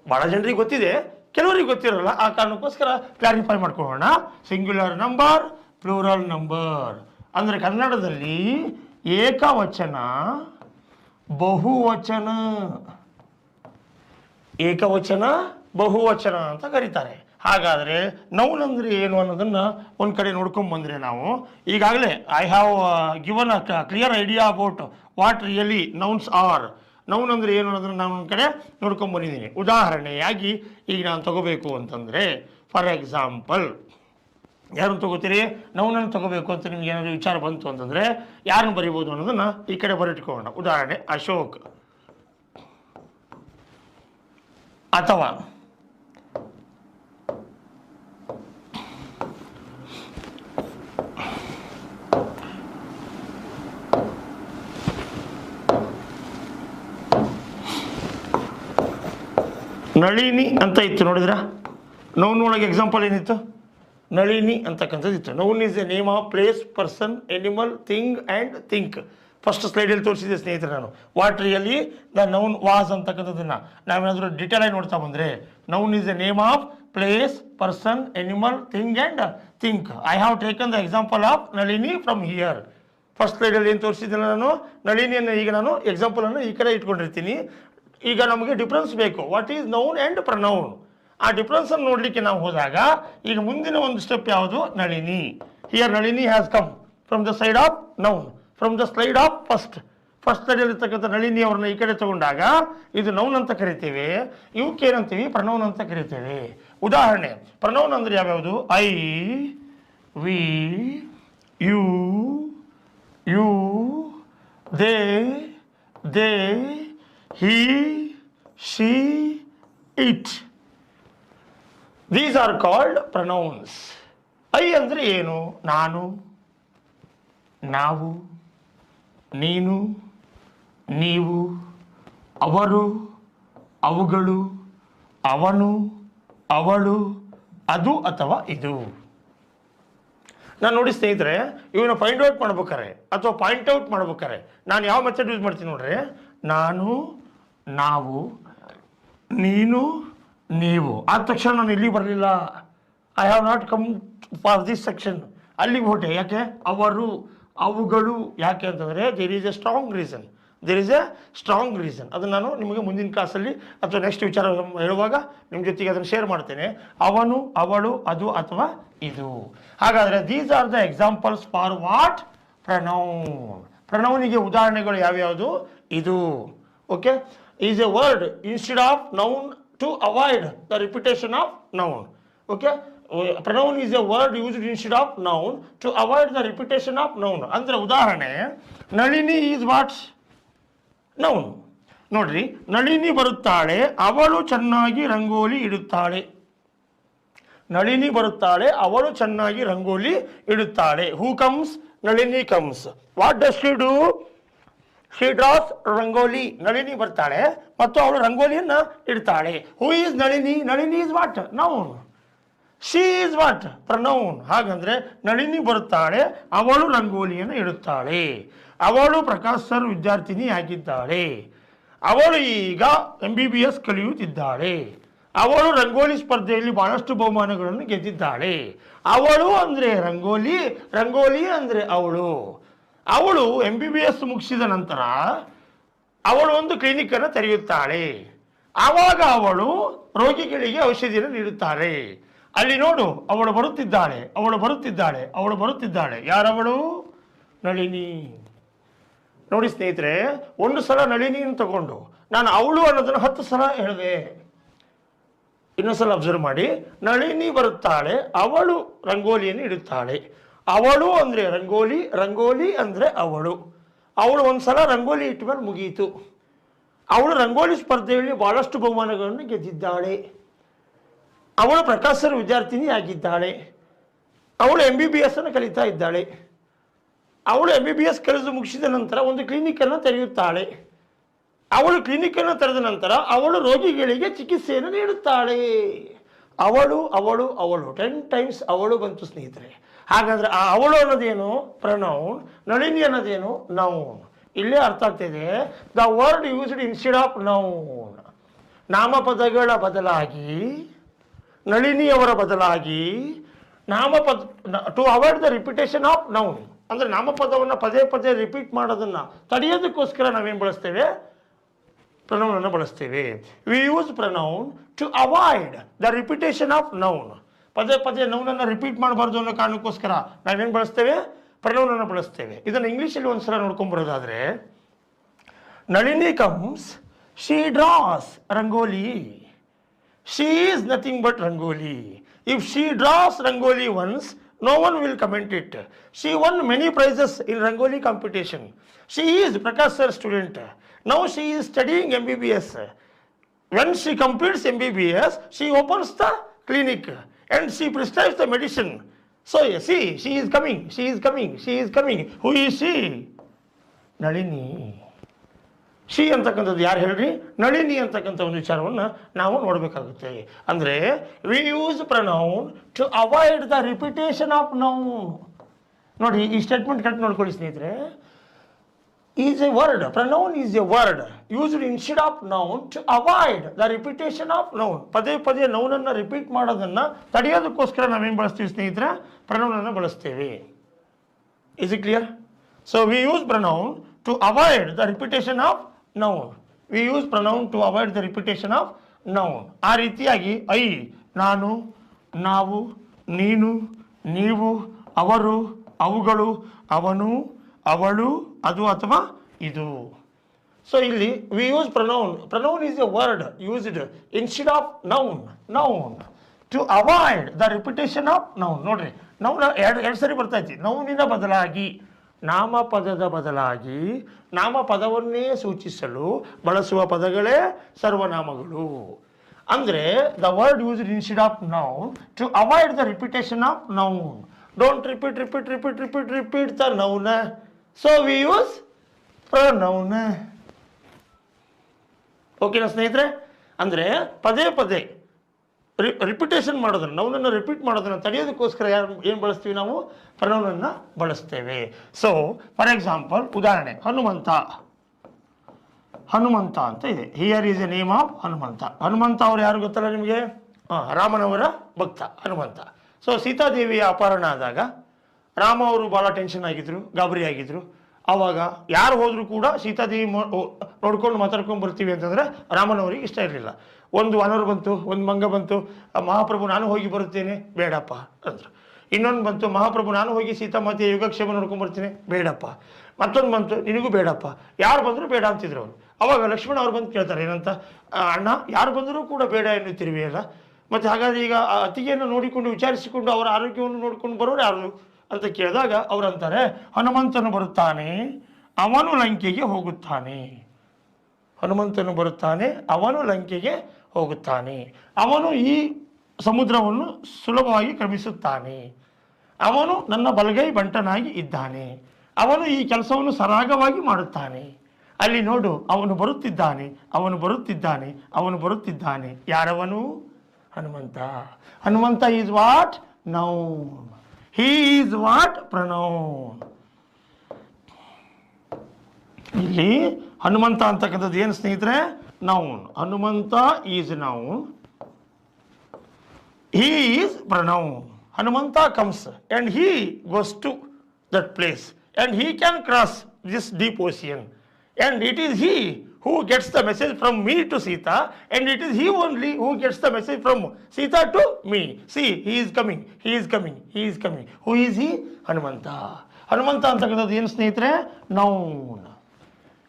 ಭಾಳ ಜನರಿಗೆ ಗೊತ್ತಿದೆ, ಕೆಲವರಿಗೆ ಗೊತ್ತಿರಲ್ಲ. ಆ ಕಾರಣಕ್ಕೋಸ್ಕರ ಕ್ಲಾರಿಫೈ ಮಾಡ್ಕೊಳ್ಳೋಣ. ಸಿಂಗ್ಯುಲರ್ ನಂಬರ್, ಪ್ಲೂರಲ್ ನಂಬರ್ ಅಂದರೆ ಕನ್ನಡದಲ್ಲಿ ಏಕವಚನ, ಬಹುವಚನ, ಏಕವಚನ ಬಹುವಚನ ಅಂತ ಕರೀತಾರೆ. ಹಾಗಾದರೆ ನೌನ್ ಅಂದರೆ ಏನು ಅನ್ನೋದನ್ನು ಒಂದು ಕಡೆ ನೋಡ್ಕೊಂಬಂದರೆ ನಾವು ಈಗಾಗಲೇ I have given a clear idea about what really nouns are. Noun ಅಂದರೆ ಏನು ಅನ್ನೋದನ್ನು ನಾನು ಒಂದು ಕಡೆ ನೋಡ್ಕೊಂಬಂದಿದ್ದೀನಿ. ಉದಾಹರಣೆಯಾಗಿ ಈಗ ನಾನು ತಗೋಬೇಕು ಅಂತಂದರೆ, ಫಾರ್ ಎಕ್ಸಾಂಪಲ್, ಯಾರನ್ನು ತಗೋತೀರಿ? ನೌನನ್ನು ತಗೋಬೇಕು ಅಂತ ನಿಮ್ಗೆ ಏನಾದರೂ ವಿಚಾರ ಬಂತು ಅಂತಂದರೆ ಯಾರನ್ನು ಬರಿಬೋದು ಅನ್ನೋದನ್ನು ಈ ಕಡೆ ಬರೆಟ್ಕೊಳ್ಳೋಣ. ಉದಾಹರಣೆ, ಅಶೋಕ್ ಅಥವಾ ನಳಿನಿ ಅಂತ ಇತ್ತು ನೋಡಿದ್ರಾ, ನೌನ್ ಒಳಗೆ ಎಕ್ಸಾಂಪಲ್ ಏನಿತ್ತು, ನಳಿನಿ ಅಂತಕ್ಕಂಥದ್ದು ಇತ್ತು. Noun is a name of place, person, animal, thing and think. First ಸ್ಲೈಡಲ್ಲಿ ತೋರಿಸಿದೆ ಸ್ನೇಹಿತರೆ ನಾನು what really the noun was ಅಂತಕ್ಕಂಥದ್ದನ್ನು. ನಾವೇನಾದರೂ ಡಿಟೇಲ್ ಆಗಿ ನೋಡ್ತಾ ಬಂದರೆ, noun is a name of place, person, animal, thing and think. I have taken the example of Nalini from here. First ಸ್ಲೈಡಲ್ಲಿ ಏನು ತೋರಿಸಿದ್ದಿಲ್ಲ ನಾನು, ನಳಿನಿಯನ್ನು ಈಗ ನಾನು ಎಕ್ಸಾಂಪಲನ್ನು ಈ ಕಡೆ ಇಟ್ಕೊಂಡಿರ್ತೀನಿ. ಈಗ ನಮಗೆ ಡಿಫ್ರೆನ್ಸ್ ಬೇಕು, what is noun and pronoun. ಆ ಡಿಫ್ರೆನ್ಸನ್ನು ನೋಡಲಿಕ್ಕೆ ನಾವು ಹೋದಾಗ ಈಗ ಮುಂದಿನ ಒಂದು ಸ್ಟೆಪ್ ಯಾವುದು, Nalini. Here Nalini has come from the side of noun, from the slide of first ಸ್ಲೈಡಲ್ಲಿರ್ತಕ್ಕಂಥ ನಳಿನಿ ಅವ್ರನ್ನ ಈ ಕಡೆ ತಗೊಂಡಾಗ ಇದು ನೌನ್ ಅಂತ ಕರಿತೇವೆ, ಇವಕ್ಕೆ ಏನಂತೀವಿ, ಪ್ರನೌನ್ ಅಂತ ಕರಿತೇವೆ. ಉದಾಹರಣೆ, ಪ್ರನೌನ್ ಅಂದರೆ ಯಾವ್ಯಾವುದು, I, we, you, you, they, he, she, it. These are called pronouns. I ಅಂದರೆ ಏನು, ನಾನು, ನಾವು, ನೀನು, ನೀವು, ಅವರು, ಅವುಗಳು, ಅವನು, ಅವಳು, ಅದು ಅಥವಾ ಇದು. ನಾನು ನೋಡಿ ಸ್ನೇಹಿತರೆ, ಇವನ್ನ ಫೈಂಡ್ ಔಟ್ ಮಾಡ್ಬೇಕಾರೆ ಅಥವಾ ಪಾಯಿಂಟ್ ಔಟ್ ಮಾಡ್ಬೇಕಾರೆ ನಾನು ಯಾವ ಮೆಥಡ್ ಯೂಸ್ ಮಾಡ್ತೀನಿ ನೋಡ್ರಿ. ನಾನು, ನಾವು, ನೀನು, ನೀವು ಆದ ತಕ್ಷಣ ನಾನು ಇಲ್ಲಿ ಬರಲಿಲ್ಲ. I have not come for this section. ಅಲ್ಲಿಗೆ ಹೊಟ್ಟೆ ಯಾಕೆ, ಅವರು, ಅವುಗಳು. ಯಾಕೆ ಅಂತಂದರೆ there is a strong reason. ಅದನ್ನು ನಾನು ನಿಮಗೆ ಮುಂದಿನ ಕ್ಲಾಸಲ್ಲಿ ಅಥವಾ ನೆಕ್ಸ್ಟ್ ವಿಚಾರ ಹೇಳುವಾಗ ನಿಮ್ಮ ಜೊತೆಗೆ ಅದನ್ನು ಶೇರ್ ಮಾಡ್ತೇನೆ. ಅವನು, ಅವಳು, ಅದು ಅಥವಾ ಇದು. ಹಾಗಾದರೆ these are the examples for what, pronoun. ಪ್ರನೌನಿಗೆ ಉದಾಹರಣೆಗಳು ಯಾವ್ಯಾವುದು, ಇದು. Okay, is a word instead of noun to avoid the repetition of noun. Okay, pronoun is a word used instead of noun to avoid the repetition of noun. ಅಂದರೆ ಉದಾಹರಣೆ, Nalini is what, noun. ನೋಡ್ರಿ, ನಳಿನಿ ಬರುತ್ತಾಳೆ, ಅವಳು ಚೆನ್ನಾಗಿ ರಂಗೋಲಿ ಇಡುತ್ತಾಳೆ. ನಳಿನಿ ಬರುತ್ತಾಳೆ, ಅವಳು ಚೆನ್ನಾಗಿ ರಂಗೋಲಿ ಇಡುತ್ತಾಳೆ. Who comes, Nalini comes. What does she do, she draws rangoli. Nalini ಬರ್ತಾಳೆ ಮತ್ತು ಅವಳು ರಂಗೋಲಿಯನ್ನು ಇಡ್ತಾಳೆ. Who is Nalini, Nalini is what, noun. She is what, pronoun. ಹಾಗಂದ್ರೆ ನಳಿನಿ ಬರುತ್ತಾಳೆ, ಅವಳು ರಂಗೋಲಿಯನ್ನು ಇಡುತ್ತಾಳೆ. ಅವಳು ಪ್ರಕಾಶ್ ಸರ್ ವಿದ್ಯಾರ್ಥಿನಿ ಆಗಿದ್ದಾಳೆ. ಅವಳು ಈಗ MBBS ಕಲಿಯುತ್ತಿದ್ದಾಳೆ. ಅವಳು ರಂಗೋಲಿ ಸ್ಪರ್ಧೆಯಲ್ಲಿ ಬಹಳಷ್ಟು ಬಹುಮಾನಗಳನ್ನು ಗೆದ್ದಿದ್ದಾಳೆ. ಅವಳು ಅಂದರೆ ರಂಗೋಲಿ, ರಂಗೋಲಿ ಅಂದರೆ ಅವಳು. ಅವಳು MBBS ಮುಗಿಸಿದ ನಂತರ ಅವಳು ಒಂದು ಕ್ಲಿನಿಕ್ಕನ್ನು ತೆರೆಯುತ್ತಾಳೆ. ಆವಾಗ ಅವಳು ರೋಗಿಗಳಿಗೆ ಔಷಧಿಯನ್ನು ನೀಡುತ್ತಾಳೆ. ಅಲ್ಲಿ ನೋಡು, ಅವಳು ಬರುತ್ತಿದ್ದಾಳೆ, ಅವಳು ಬರುತ್ತಿದ್ದಾಳೆ, ಅವಳು ಬರುತ್ತಿದ್ದಾಳೆ. ಯಾರವಳು, ನಳಿನಿ. ನೋಡಿ ಸ್ನೇಹಿತರೆ, ಒಂದು ಸಲ ನಳಿನಿಯನ್ನು ತಗೊಂಡು ನಾನು ಅವಳು ಅನ್ನೋದನ್ನು 10 ಸಲ ಹೇಳಿದೆ. ಇನ್ನೊಂದ್ಸಲ ಅಬ್ಸರ್ವ್ ಮಾಡಿ, ನಳಿನಿ ಬರುತ್ತಾಳೆ, ಅವಳು ರಂಗೋಲಿಯನ್ನು ಇಡುತ್ತಾಳೆ. ಅವಳು ಅಂದರೆ ರಂಗೋಲಿ, ರಂಗೋಲಿ ಅಂದರೆ ಅವಳು. ಅವಳು ಒಂದ್ಸಲ ರಂಗೋಲಿ ಇಟ್ಟ ಮೇಲೆ ಮುಗಿಯಿತು. ಅವಳು ರಂಗೋಲಿ ಸ್ಪರ್ಧೆಯಲ್ಲಿ ಬಹಳಷ್ಟು ಬಹುಮಾನಗಳನ್ನು ಗೆದ್ದಿದ್ದಾಳೆ. ಅವಳು ಪ್ರಕಾಶ್ ಸರ್ ವಿದ್ಯಾರ್ಥಿನಿ ಆಗಿದ್ದಾಳೆ. ಅವಳು MBBS ಅನ್ನು ಕಲಿತಾ ಇದ್ದಾಳೆ. ಅವಳು MBBS ಕಲಿತು ಮುಗಿಸಿದ ನಂತರ ಒಂದು ಕ್ಲಿನಿಕ್ಕನ್ನು ತೆರೆಯುತ್ತಾಳೆ. ಅವಳು ಕ್ಲಿನಿಕ್ಕನ್ನು ತೆರೆದ ನಂತರ ಅವಳು ರೋಗಿಗಳಿಗೆ ಚಿಕಿತ್ಸೆಯನ್ನು ನೀಡುತ್ತಾಳೆ. ಅವಳು, ಅವಳು, ಅವಳು 10 ಟೈಮ್ಸ್ ಅವಳು ಬಂತು ಸ್ನೇಹಿತರೆ. ಹಾಗಾದರೆ ಆ ಅವಳು ಅನ್ನೋದೇನು, ಪ್ರನೌನ್. ನಳಿನಿ ಅನ್ನೋದೇನು, ನೌನ್. ಇಲ್ಲೇ ಅರ್ಥ ಆಗ್ತಿದೆ, the word used instead of noun. ನಾಮಪದಗಳ ಬದಲಾಗಿ, ನಳಿನಿಯವರ ಬದಲಾಗಿ ನಾಮಪದ, to avoid the repetition of noun. ಅಂದರೆ ನಾಮಪದವನ್ನು ಪದೇ ಪದೇ ರಿಪೀಟ್ ಮಾಡೋದನ್ನು ತಡೆಯೋದಕ್ಕೋಸ್ಕರ ನಾವೇನು ಬಳಸ್ತೇವೆ, ಪ್ರನೌನನ್ನು ಬಳಸ್ತೇವೆ. We use pronoun to avoid the repetition of noun. ಪದೇ ಪದೇ ನೌನನ್ನು ರಿಪೀಟ್ ಮಾಡಬಾರ್ದು ಅನ್ನೋ ಕಾರಣಕ್ಕೋಸ್ಕರ ನಾವೇನು ಬಳಸ್ತೇವೆ, ಪ್ರನೌನನ್ನು ಬಳಸ್ತೇವೆ. ಇದನ್ನು ಇಂಗ್ಲೀಷಲ್ಲಿ ಒಂದ್ಸಲ ನೋಡ್ಕೊಂಬರೋದಾದರೆ, Nalini comes, she draws rangoli. She is nothing but rangoli. If she draws rangoli once, no one will comment it. She won many prizes in Rangoli competition. She is Prakash sir student. Now she is studying MBBS. When she completes MBBS, she opens the clinic and she prescribes the medicine. So see, she is coming, she is coming, she is coming. Who is she? Nalini. She ಅಂತಕ್ಕಂಥದ್ದು ಯಾರು ಹೇಳ್ರಿ, ನಳಿನಿ ಅಂತಕ್ಕಂಥ ಒಂದು ವಿಚಾರವನ್ನು ನಾವು ನೋಡಬೇಕಾಗುತ್ತೆ. ಅಂದರೆ we use pronoun to avoid the repetition of noun. ನೋಡಿ ಈ ಸ್ಟೇಟ್ಮೆಂಟ್ ಕರೆಕ್ಟ್ ನೋಡ್ಕೊಳ್ಳಿ ಸ್ನೇಹಿತರೆ. Is a word, pronoun is a word used instead of noun to avoid the repetition of noun. ಪದೇ ಪದೇ ನೌನನ್ನು ರಿಪೀಟ್ ಮಾಡೋದನ್ನು ತಡೆಯೋದಕ್ಕೋಸ್ಕರ ನಾವೇನು ಬಳಸ್ತೀವಿ ಸ್ನೇಹಿತರೆ, ಪ್ರನೌನನ್ನು ಬಳಸ್ತೇವೆ. Is it clear? So we use pronoun to avoid the repetition of noun. We use pronoun to avoid the repetition of noun. ಆ ರೀತಿಯಾಗಿ ಐ ನಾನು, ನಾವು, ನೀನು, ನೀವು, ಅವರು, ಅವುಗಳು, ಅವನು, ಅವಳು, ಅದು ಅಥವಾ ಇದು. ಸೊ ಇಲ್ಲಿ we use pronoun. Pronoun is a word used instead of noun. Noun to avoid the repetition of noun. ನೋಡ್ರಿ ನೌನ್ ಎರಡು ಸರಿ ಬರ್ತೈತಿ. ನೌನಿನ ಬದಲಾಗಿ, ನಾಮಪದದ ಬದಲಾಗಿ ನಾಮಪದವನ್ನೇ ಸೂಚಿಸಲು ಬಳಸುವ ಪದಗಳೇ ಸರ್ವನಾಮಗಳು. ಅಂದರೆ the word used instead of noun to avoid the repetition of noun. Don't repeat repeat repeat repeat repeat the noun. So we use pronoun. ಓಕೆನಾ ಸ್ನೇಹಿತರೆ? ಅಂದರೆ ಪದೇ ಪದೇ ರಿಪಿಟೇಷನ್ ಮಾಡೋದನ್ನು, ನೌನನ್ನು ರಿಪೀಟ್ ಮಾಡೋದನ್ನು ತಡೆಯೋದಕ್ಕೋಸ್ಕರ ಏನು ಬಳಸ್ತೀವಿ ನಾವು? ಪ್ರನೌನನ್ನು ಬಳಸ್ತೇವೆ. ಸೊ ಫಾರ್ ಎಕ್ಸಾಂಪಲ್, ಉದಾಹರಣೆ, ಹನುಮಂತ. ಹನುಮಂತ ಅಂತ ಇದೆ. Here is a name of Hanumantha. Hanumantha ಅವರು ಯಾರು ಗೊತ್ತಲ್ಲ ನಿಮಗೆ? ರಾಮನವರ ಭಕ್ತ ಹನುಮಂತ. ಸೊ ಸೀತಾದೇವಿಯ ಅಪಹರಣ ಆದಾಗ ರಾಮ ಅವರು ಭಾಳ ಟೆನ್ಷನ್ ಆಗಿದ್ರು, ಗಾಬರಿ ಆಗಿದ್ರು. ಆವಾಗ ಯಾರು ಹೋದರೂ ಕೂಡ ಸೀತಾದೇವಿ ನೋಡ್ಕೊಂಡು ಮಾತಾಡ್ಕೊಂಡು ಬರ್ತೀವಿ ಅಂತಂದರೆ ರಾಮನವರಿಗೆ ಇಷ್ಟ ಇರಲಿಲ್ಲ. ಒಂದು ವಾನರ ಬಂತು, ಒಂದು ಮಂಗ ಬಂತು, ಮಹಾಪ್ರಭು ನಾನು ಹೋಗಿ ಬರುತ್ತೇನೆ, ಬೇಡಪ್ಪ ಅಂದರು. ಇನ್ನೊಂದು ಬಂತು, ಮಹಾಪ್ರಭು ನಾನು ಹೋಗಿ ಸೀತಾಮಾತೆಯ ಯೋಗಕ್ಷೇಮ ನೋಡ್ಕೊಂಡು ಬರ್ತೀನಿ, ಬೇಡಪ್ಪ. ಮತ್ತೊಂದು ಬಂತು, ನಿನಗೂ ಬೇಡಪ್ಪ. ಯಾರು ಬಂದರೂ ಬೇಡ ಅಂತಿದ್ರು ಅವರು. ಅವಾಗ ಲಕ್ಷ್ಮಣ ಅವ್ರು ಬಂದು ಕೇಳ್ತಾರೆ, ಏನಂತ? ಅಣ್ಣ, ಯಾರು ಬಂದರೂ ಕೂಡ ಬೇಡ ಎನ್ನುತ್ತಿರುವೆಯಲ್ಲ, ಮತ್ತು ಹಾಗಾದರೆ ಈಗ ಅತಿಗೆಯನ್ನು ನೋಡಿಕೊಂಡು ವಿಚಾರಿಸಿಕೊಂಡು ಅವರ ಆರೋಗ್ಯವನ್ನು ನೋಡಿಕೊಂಡು ಬರೋರು ಯಾರು ಅಂತ ಕೇಳಿದಾಗ ಅವ್ರು ಅಂತಾರೆ, ಹನುಮಂತನು ಬರುತ್ತಾನೆ, ಅವನು ಲಂಕೆಗೆ ಹೋಗುತ್ತಾನೆ. ಹನುಮಂತನು ಬರುತ್ತಾನೆ, ಅವನು ಲಂಕೆಗೆ ಹೋಗುತ್ತಾನೆ. ಅವನು ಈ ಸಮುದ್ರವನ್ನು ಸುಲಭವಾಗಿ ಕ್ರಮಿಸುತ್ತಾನೆ. ಅವನು ನನ್ನ ಬಲಗೈ ಬಂಟನಾಗಿ ಇದ್ದಾನೆ. ಅವನು ಈ ಕೆಲಸವನ್ನು ಸರಾಗವಾಗಿ ಮಾಡುತ್ತಾನೆ. ಅಲ್ಲಿ ನೋಡು, ಅವನು ಬರುತ್ತಿದ್ದಾನೆ, ಅವನು ಬರುತ್ತಿದ್ದಾನೆ, ಅವನು ಬರುತ್ತಿದ್ದಾನೆ. ಯಾರವನು? Hanumantha. Hanumantha is what? Noun. He is what? Pronoun. ಇಲ್ಲಿ ಹನುಮಂತ ಅಂತಕ್ಕಂಥದ್ದು ಏನು ಸ್ನೇಹಿತರೆ? Noun. Hanumantha is noun. He is pronoun. Hanumanta comes and he goes to that place and he can cross this deep ocean. And it is he who gets the message from me to Sita, and it is he only who gets the message from Sita to me. See, he is coming, he is coming, he is coming. Who is he? Hanumanta. Hanumanta ಅಂತಕ್ಕಂಥದ್ದು ಏನು ಸ್ನೇಹಿತರೆ? Noun.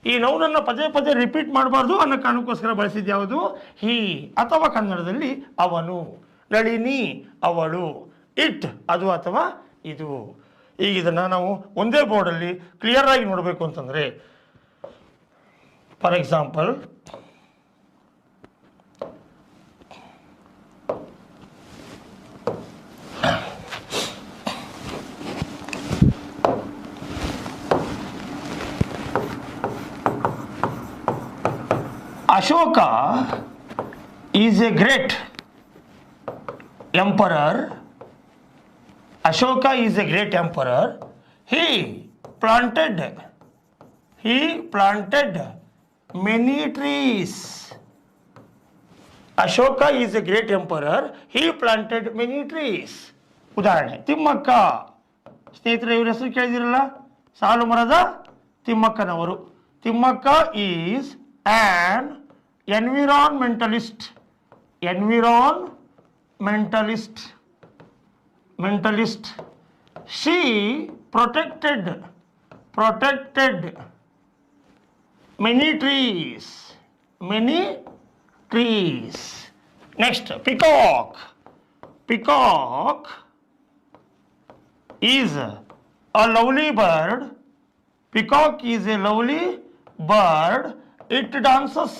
ಈ ನೌನನ್ನು ಪದೇ ಪದೇ repeat ಮಾಡಬಾರ್ದು ಅನ್ನೋ ಕಾರಣಕ್ಕೋಸ್ಕರ ಬಳಸಿದ್ದು ಯಾವುದು? ಹಿ, ಅಥವಾ ಕನ್ನಡದಲ್ಲಿ ಅವನು. ನಳಿನಿ ಅವಳು. ಇಟ್ ಅದು ಅಥವಾ ಇದು. ಈಗ ಇದನ್ನು ನಾವು ಒಂದೇ ಬೋರ್ಡಲ್ಲಿ ಕ್ಲಿಯರ್ ಆಗಿ ನೋಡಬೇಕು ಅಂತಂದರೆ, for example, Ashoka is A great emperor. Ashoka is a great emperor. He planted many trees. Ashoka is a great emperor. He planted many trees. ಉದಾಹರಣೆ, ತಿಮ್ಮಕ್ಕ. ಸ್ನೇಹಿತರೆ, ಇವ್ರ ಹೆಸರು ಕೇಳಿದಿರಲ್ಲ, ಸಾಲು ಮರದ ತಿಮ್ಮಕ್ಕನವರು. Thimmakka is an environmentalist. She protected many trees. Next, peacock is a lovely bird. Peacock is a lovely bird. It dances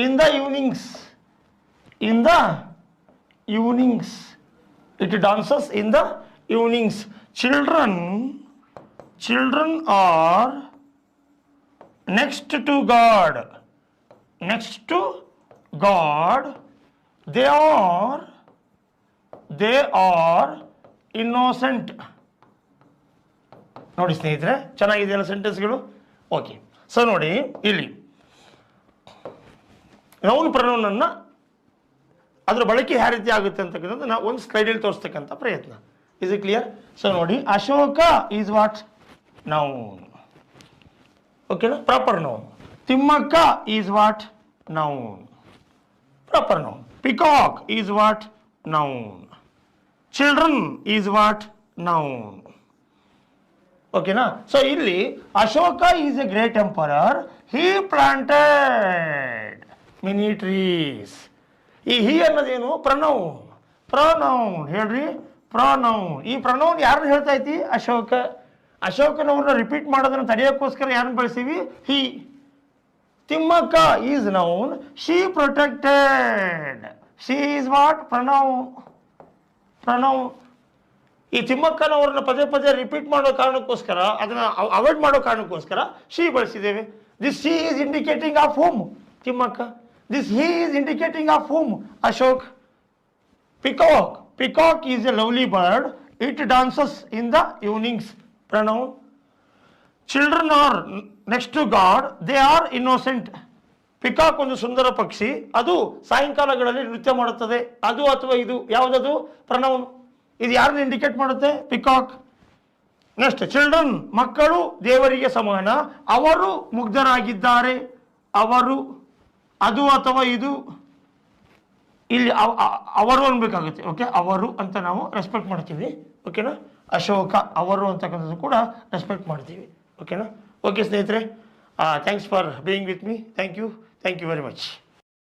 in the evenings. It dances in the evenings. Children are next to God, next to God they are innocent. ನೋಡಿ ಸ್ನೇಹಿತರೆ, ಚೆನ್ನಾಗಿದೆಯಲ್ಲ ಸೆಂಟೆನ್ಸ್ಗಳು? Okay. So ನೋಡಿ ಇಲ್ಲಿ noun ಪ್ರನೌನನ್ನು ಅದರ ಬಳಕೆ ಯಾವ ರೀತಿ ಆಗುತ್ತೆ ಅಂತಕ್ಕಂಥದ್ದು ನಾವು ಒಂದು ಸ್ಲೈಡಲ್ಲಿ ತೋರಿಸ್ತಕ್ಕಂಥ ಪ್ರಯತ್ನ. Is it clear? ಸೊ ನೋಡಿ, ಅಶೋಕ ಈಸ್ ವಾಟ್? ನೌನ್. ಓಕೆನಾ? Proper noun. Thimmakka is what? Noun. Proper noun. Peacock is what? Noun. Children is what? Noun. ಓಕೆನಾ? ಸೊ ಇಲ್ಲಿ Ashoka is A great emperor, he planted many trees. ಈ ಹಿ ಅನ್ನೋದೇನು? Pronoun. Pronoun ಹೇಳ್ರಿ, pronoun. ಈ pronoun ಯಾರನ್ನ ಹೇಳ್ತಾ ಐತಿ? Ashoka. ಅಶೋಕನವ್ರನ್ನ repeat ಮಾಡೋದನ್ನು ತಡೆಯೋಕ್ಕೋಸ್ಕರ ಯಾರನ್ನ ಬಳಸ್ತೀವಿ? He. Thimmakka is noun, she protected, she is what? Pronoun. Pronoun. ಈ ತಿಮ್ಮಕ್ಕನವ್ರನ್ನ ಪದೇ ಪದೇ ರಿಪೀಟ್ ಮಾಡೋ ಕಾರಣಕ್ಕೋಸ್ಕರ, ಅದನ್ನ ಅವಾಯ್ಡ್ ಮಾಡೋ ಕಾರಣಕ್ಕೋಸ್ಕರ ಶಿ ಬಳಸಿದ್ದೇವೆ. This she is indicating of home? Thimmakka. This he is indicating of whom? Ashok. Peacock. Peacock is a lovely bird. It dances in the evenings. Pronoun. Children are next to God. They are innocent. Peacock ಒಂದು ಸುಂದರ ಪಕ್ಷಿ, ಅದು ಸಾಯಂಕಾಲಗಳಲ್ಲಿ ನೃತ್ಯ ಮಾಡುತ್ತದೆ. ಅದು ಅಥವಾ ಇದು ಯಾವುದದು? Pronoun. ಇದು ಯಾರನ್ನ ಇಂಡಿಕೇಟ್ ಮಾಡುತ್ತೆ? ಪಿಕಾಕ್. ನೆಕ್ಸ್ಟ್, ಚಿಲ್ಡ್ರನ್ ಮಕ್ಕಳು ದೇವರಿಗೆ ಸಮಾನ, ಅವರು ಮುಗ್ಧರಾಗಿದ್ದಾರೆ. ಅವರು, ಅದು ಅಥವಾ ಇದು, ಇಲ್ಲಿ ಅವರು ಅನ್ಬೇಕಾಗುತ್ತೆ. ಓಕೆ, ಅವರು ಅಂತ ನಾವು ರೆಸ್ಪೆಕ್ಟ್ ಮಾಡ್ತೀವಿ. ಓಕೆನಾ? ಅಶೋಕ ಅವರು ಅಂತಕ್ಕಂಥದ್ದು ಕೂಡ ರೆಸ್ಪೆಕ್ಟ್ ಮಾಡ್ತೀವಿ. ಓಕೆನಾ? ಓಕೆ ಸ್ನೇಹಿತರೆ, thanks for being with me. Thank you very much.